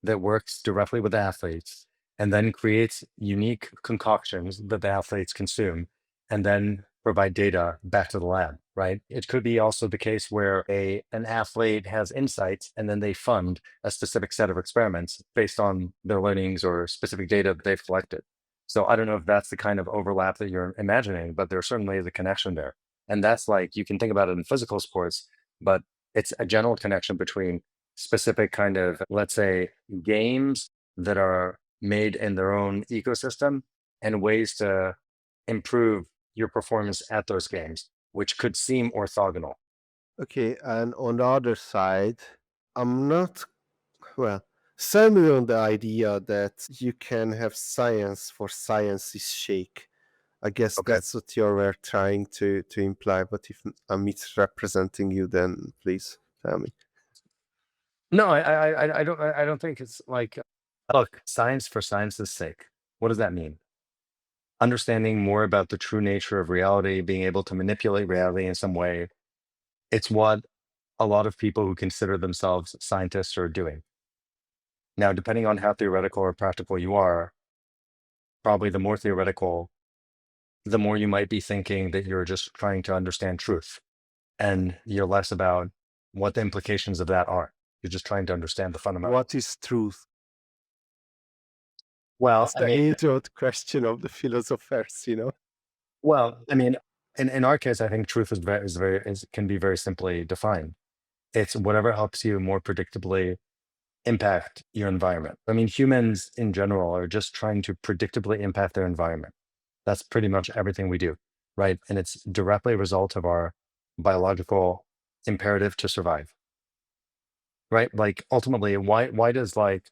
that works directly with athletes and then creates unique concoctions that the athletes consume and then provide data back to the lab, right? It could be also the case where an athlete has insights and then they fund a specific set of experiments based on their learnings or specific data that they've collected. So I don't know if that's the kind of overlap that you're imagining, but there certainly is a connection there. And that's like, you can think about it in physical sports, but it's a general connection between specific kind of, let's say, games that are made in their own ecosystem and ways to improve your performance at those games, which could seem orthogonal. Okay, and on the other side, I'm not, well, sell me on the idea that you can have science for science's sake. I guess Okay. that's what you were trying to imply. But if I'm misrepresenting you, then please tell me. No, I don't think it's like, look, science for science's sake. What does that mean? Understanding more about the true nature of reality, being able to manipulate reality in some way. It's what a lot of people who consider themselves scientists are doing. Now, depending on how theoretical or practical you are, probably the more theoretical, the more you might be thinking that you're just trying to understand truth and you're less about what the implications of that are. You're just trying to understand the What fundamentals. is truth? Well, That's I the mean, age-old question of the philosophers. I mean, in our case, I think truth can be very simply defined. It's whatever helps you more predictably impact your environment. I mean, humans in general are just trying to predictably impact their environment. That's pretty much everything we do, right? And it's directly a result of our biological imperative to survive, right? Like ultimately, why does like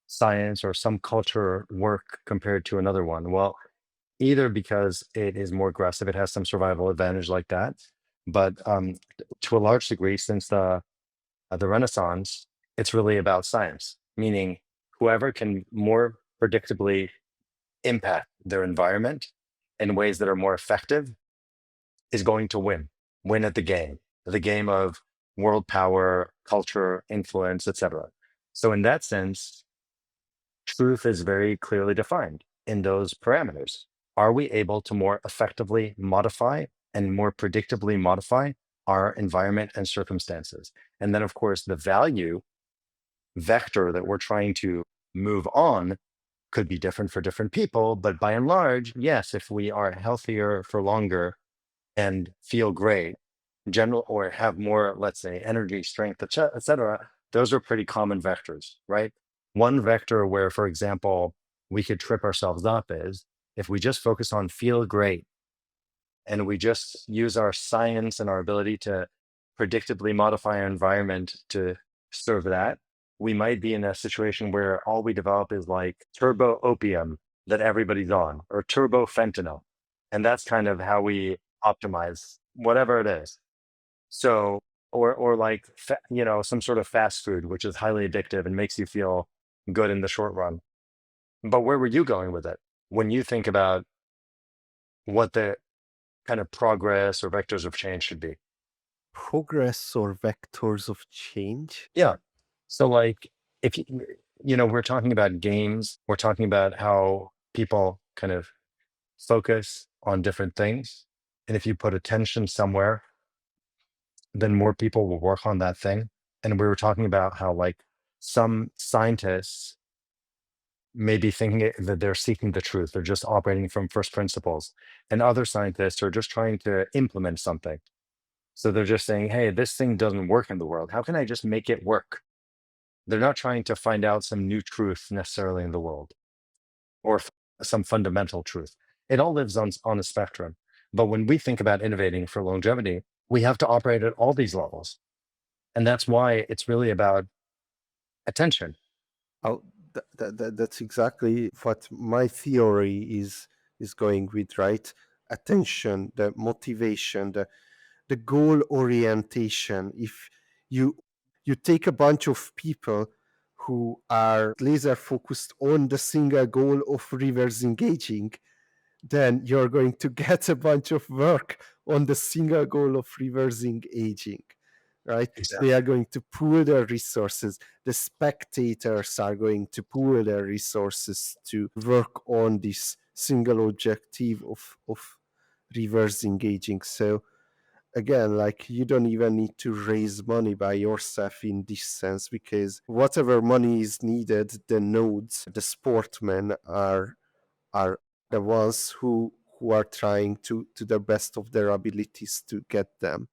science or some culture work compared to another one? Well, either because it is more aggressive, it has some survival advantage like that. But to a large degree, since the Renaissance, it's really about science, meaning whoever can more predictably impact their environment in ways that are more effective is going to win at the game of world power, culture, influence, etc. So in that sense, truth is very clearly defined in those parameters. Are we able to more effectively modify and more predictably modify our environment and circumstances? And then, of course, the value vector that we're trying to move on could be different for different people. But by and large, yes, if we are healthier for longer and feel great, general or have more, let's say, energy, strength, etc., those are pretty common vectors, right? One vector where, for example, we could trip ourselves up is if we just focus on feel great and we just use our science and our ability to predictably modify our environment to serve that, we might be in a situation where all we develop is like turbo opium that everybody's on or turbo fentanyl. And that's kind of how we optimize whatever it is. So, or like, some sort of fast food, which is highly addictive and makes you feel good in the short run. But where were you going with it when you think about what the kind of progress or vectors of change should be? Progress or vectors of change? Yeah. So like if we're talking about games, we're talking about how people kind of focus on different things. And if you put attention somewhere, then more people will work on that thing. And we were talking about how like some scientists may be thinking that they're seeking the truth, they're just operating from first principles. And other scientists are just trying to implement something. So they're just saying, hey, this thing doesn't work in the world. How can I just make it work? They're not trying to find out some new truth necessarily in the world or some fundamental truth. It all lives on a spectrum. But when we think about innovating for longevity, we have to operate at all these levels. And that's why it's really about attention. Oh, that's exactly what my theory is going with, right? Attention, the motivation, the goal orientation. If you you take a bunch of people who are laser focused on the single goal of reverse engaging, then you're going to get a bunch of work on the single goal of reversing aging, right? They Exactly. are going to pool their resources. The spectators are going to pool their resources to work on this single objective of reversing aging. So again, like you don't even need to raise money by yourself in this sense, because whatever money is needed, the nodes, the sportmen are the ones who are trying to the best of their abilities to get them.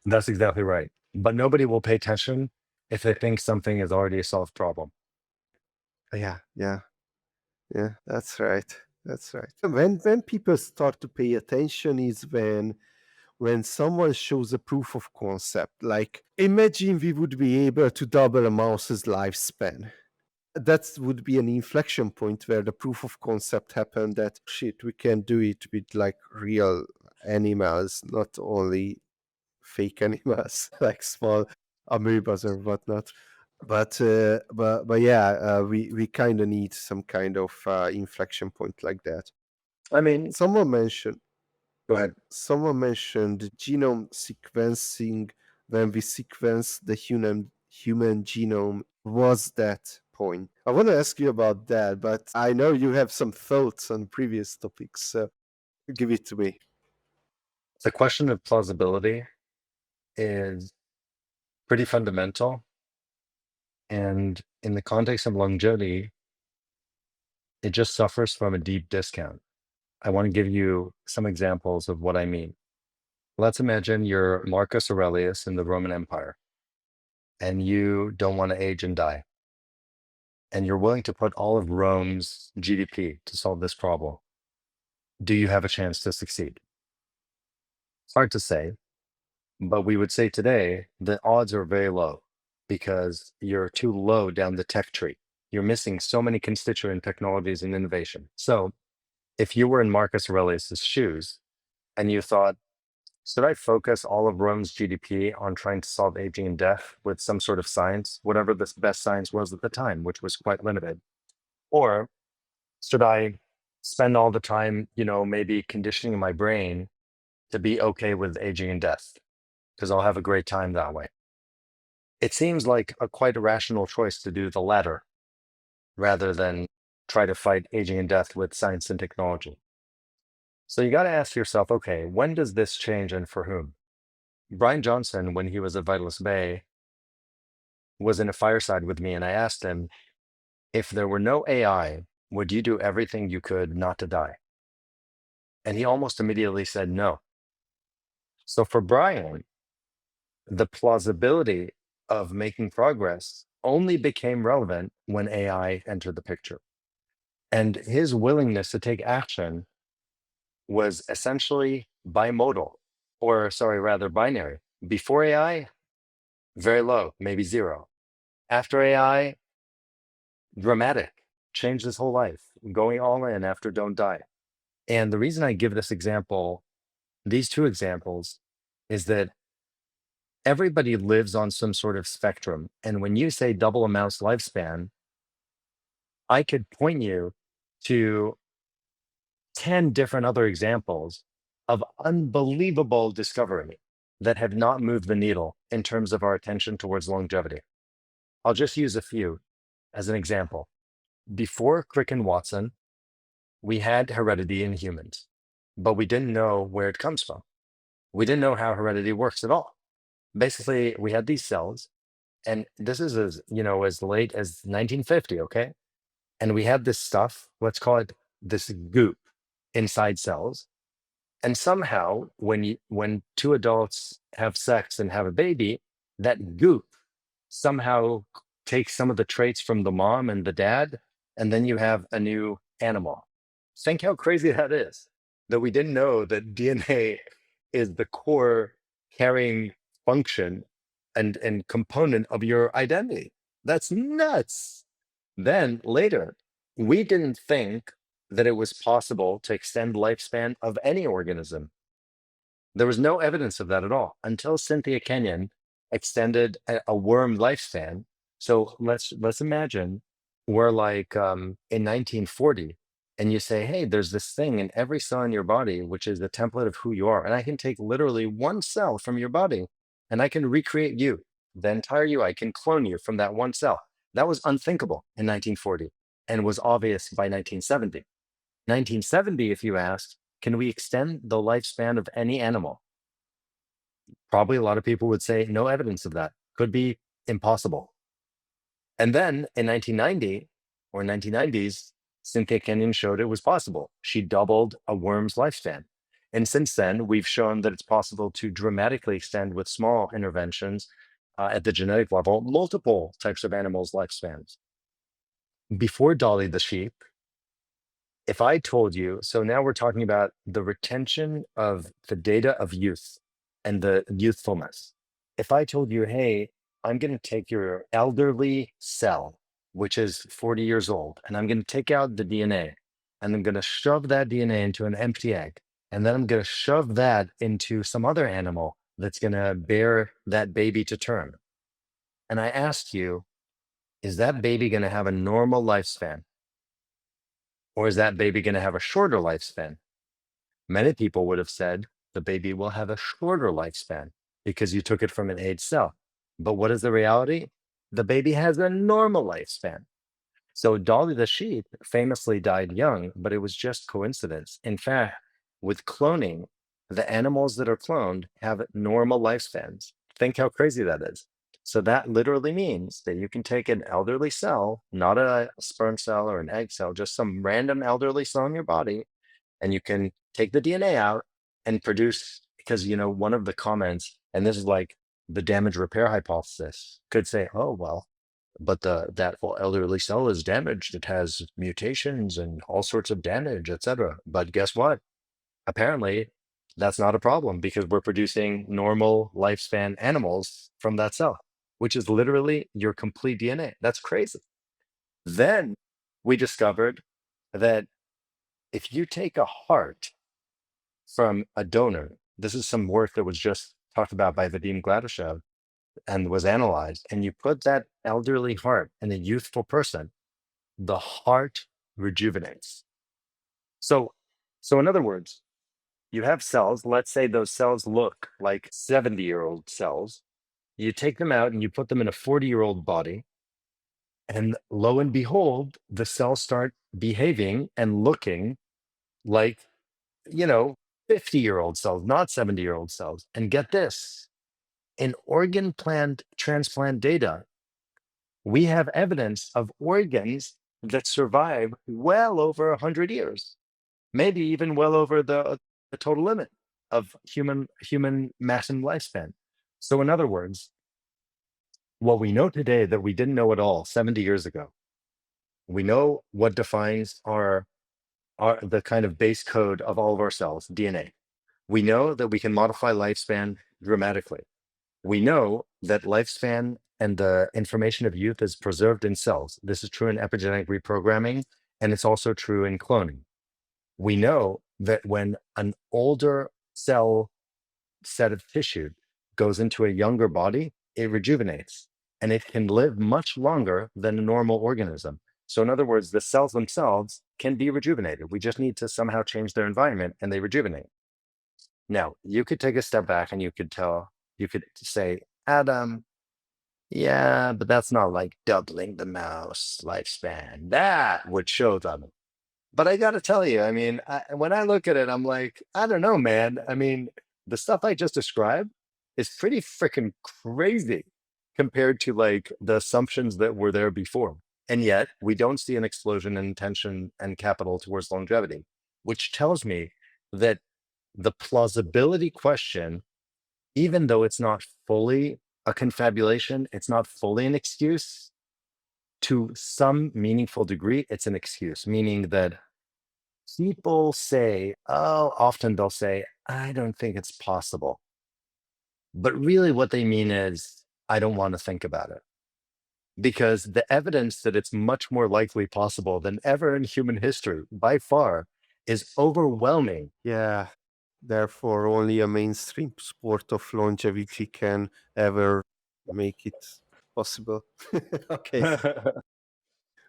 That's exactly right. But nobody will pay attention if they think something is already a solved problem. Yeah, yeah, yeah. That's right. That's right. When people start to pay attention is when someone shows a proof of concept. Like imagine we would be able to double a mouse's lifespan. That would be an inflection point where the proof of concept happened that shit, we can do it with like real animals, not only fake animals like small amoebas or whatnot. But yeah, we kind of need some kind of inflection point like that. I mean, Someone mentioned go ahead. genome sequencing. When we sequence the human genome, was that point. I want to ask you about that, but I know you have some thoughts on previous topics, so give it to me. The question of plausibility is pretty fundamental. And in the context of longevity, it just suffers from a deep discount. I want to give you some examples of what I mean. Let's imagine you're Marcus Aurelius in the Roman Empire, and you don't want to age and die, and you're willing to put all of Rome's GDP to solve this problem. Do you have a chance to succeed? It's hard to say, but we would say today the odds are very low because you're too low down the tech tree. You're missing so many constituent technologies and innovation. So If you were in Marcus Aurelius's shoes and you thought, should I focus all of Rome's GDP on trying to solve aging and death with some sort of science, whatever the best science was at the time, which was quite limited? Or should I spend all the time, maybe conditioning my brain to be okay with aging and death because I'll have a great time that way? It seems like a quite a rational choice to do the latter rather than try to fight aging and death with science and technology. So you got to ask yourself, okay, when does this change and for whom? Brian Johnson, when he was at Vitalist Bay, was in a fireside with me, and I asked him, if there were no AI, would you do everything you could not to die? And he almost immediately said no. So for Brian, the plausibility of making progress only became relevant when AI entered the picture. And his willingness to take action was essentially bimodal, or sorry, rather binary. Before AI, very low, maybe zero. After AI, dramatic, changed his whole life, going all in after Don't Die. And the reason I give this example, these two examples, is that everybody lives on some sort of spectrum. And when you say double a mouse lifespan, I could point you to 10 different other examples of unbelievable discovery that have not moved the needle in terms of our attention towards longevity. I'll just use a few as an example. Before Crick and Watson, we had heredity in humans, but we didn't know where it comes from. We didn't know how heredity works at all. Basically, we had these cells, and this is as late as 1950, okay? And we had this stuff, let's call it this goop inside cells. And somehow, when two adults have sex and have a baby, that goop somehow takes some of the traits from the mom and the dad, and then you have a new animal. Think how crazy that is. That we didn't know that DNA is the core carrying function and component of your identity. That's nuts. Then later, we didn't think that it was possible to extend lifespan of any organism. There was no evidence of that at all until Cynthia Kenyon extended a worm lifespan. So let's imagine we're like in 1940, and you say, hey, there's this thing in every cell in your body, which is the template of who you are. And I can take literally one cell from your body and I can recreate you, the entire you. I can clone you from that one cell. That was unthinkable in 1940 and was obvious by 1970. 1970, if you asked, can we extend the lifespan of any animal? Probably a lot of people would say no evidence of that. Could be impossible. And then in 1990 or 1990s, Cynthia Kenyon showed it was possible. She doubled a worm's lifespan. And since then, we've shown that it's possible to dramatically extend with small interventions at the genetic level, multiple types of animals' lifespans. Before Dolly the sheep, if I told you, so now we're talking about the retention of the data of youth and the youthfulness. If I told you, hey, I'm going to take your elderly cell, which is 40 years old, and I'm going to take out the DNA, and I'm going to shove that DNA into an empty egg, and then I'm going to shove that into some other animal that's going to bear that baby to term. And I asked you, is that baby going to have a normal lifespan? Or is that baby going to have a shorter lifespan? Many people would have said the baby will have a shorter lifespan because you took it from an aged cell. But what is the reality? The baby has a normal lifespan. So Dolly the sheep famously died young, but it was just coincidence. In fact, with cloning, the animals that are cloned have normal lifespans. Think how crazy that is. So that literally means that you can take an elderly cell, not a sperm cell or an egg cell, just some random elderly cell in your body, and you can take the DNA out and produce, because one of the comments, and this is like the damage repair hypothesis, could say, oh well, but that whole elderly cell is damaged. It has mutations and all sorts of damage, etc. But guess what? Apparently, that's not a problem because we're producing normal lifespan animals from that cell, which is literally your complete DNA. That's crazy. Then we discovered that If you take a heart from a donor, this is some work that was just talked about by Vadim Gladyshev and was analyzed, and you put that elderly heart in a youthful person, the heart rejuvenates. So, so in other words, you have cells, let's say those cells look like 70-year-old cells. You take them out and you put them in a 40-year-old body, and lo and behold, the cells start behaving and looking like, you know, 50-year-old cells, not 70-year-old cells. And get this, in organ plant transplant data, we have evidence of organs that survive well over 100 years, maybe even well over the total limit of human maximum lifespan. So in other words, what we know today that we didn't know at all 70 years ago, we know what defines our the kind of base code of all of our cells, DNA. We know that we can modify lifespan dramatically. We know that lifespan and the information of youth is preserved in cells. This is true in epigenetic reprogramming, and it's also true in cloning. We know that when an older cell set of tissue goes into a younger body, it rejuvenates and it can live much longer than a normal organism. So, in other words, the cells themselves can be rejuvenated. We just need to somehow change their environment and they rejuvenate. Now, you could take a step back and you could say, Adam, yeah, but that's not like doubling the mouse lifespan. That would show them. But I got to tell you, I mean, when I look at it, I'm like, I don't know, man. I mean, the stuff I just described is pretty freaking crazy compared to like the assumptions that were there before. And yet, we don't see an explosion in intention and capital towards longevity, which tells me that the plausibility question, even though it's not fully a confabulation, it's not fully an excuse, to some meaningful degree, it's an excuse, meaning that people say, oh, often they'll say, I don't think it's possible. But really, what they mean is, I don't want to think about it. Because the evidence that it's much more likely possible than ever in human history, by far, is overwhelming. Yeah, therefore, only a mainstream sport of longevity can ever make it possible. Okay.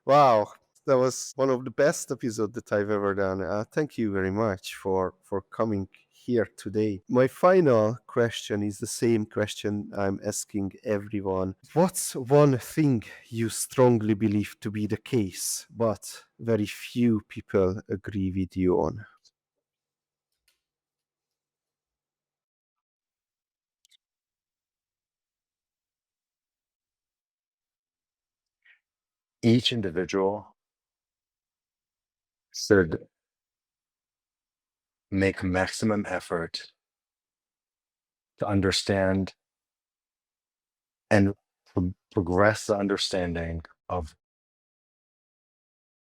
Wow, that was one of the best episodes that I've ever done. Thank you very much for coming here today. My final question is the same question I'm asking everyone. What's one thing you strongly believe to be the case, but very few people agree with you on? Each individual should make maximum effort to understand and progress the understanding of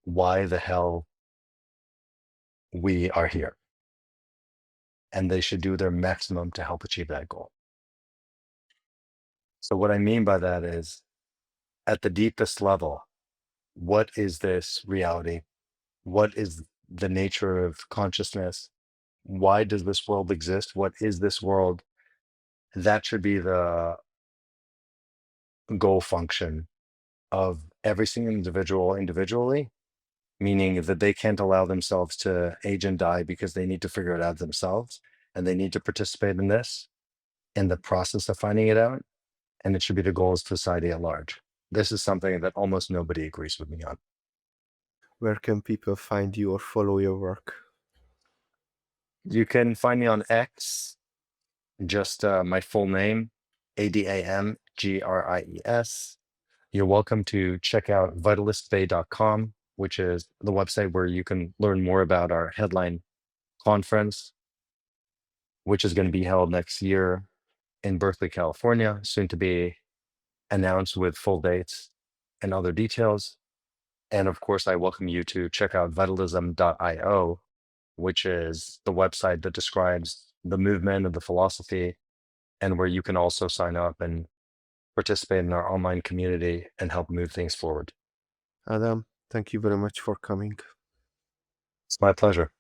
why the hell we are here. And they should do their maximum to help achieve that goal. So, what I mean by that is at the deepest level, what is this reality? What is the nature of consciousness? Why does this world exist? What is this world? That should be the goal function of every single individual individually, meaning that they can't allow themselves to age and die because they need to figure it out themselves and they need to participate in this in the process of finding it out. And it should be the goal of society at large. This is something that almost nobody agrees with me on. Where can people find you or follow your work? You can find me on X, just my full name, ADAMGRIES. You're welcome to check out vitalistbay.com, which is the website where you can learn more about our headline conference, which is going to be held next year in Berkeley, California, soon to be announced with full dates and other details. And of course, I welcome you to check out vitalism.io, which is the website that describes the movement and the philosophy, and where you can also sign up and participate in our online community and help move things forward. Adam, thank you very much for coming. It's my pleasure.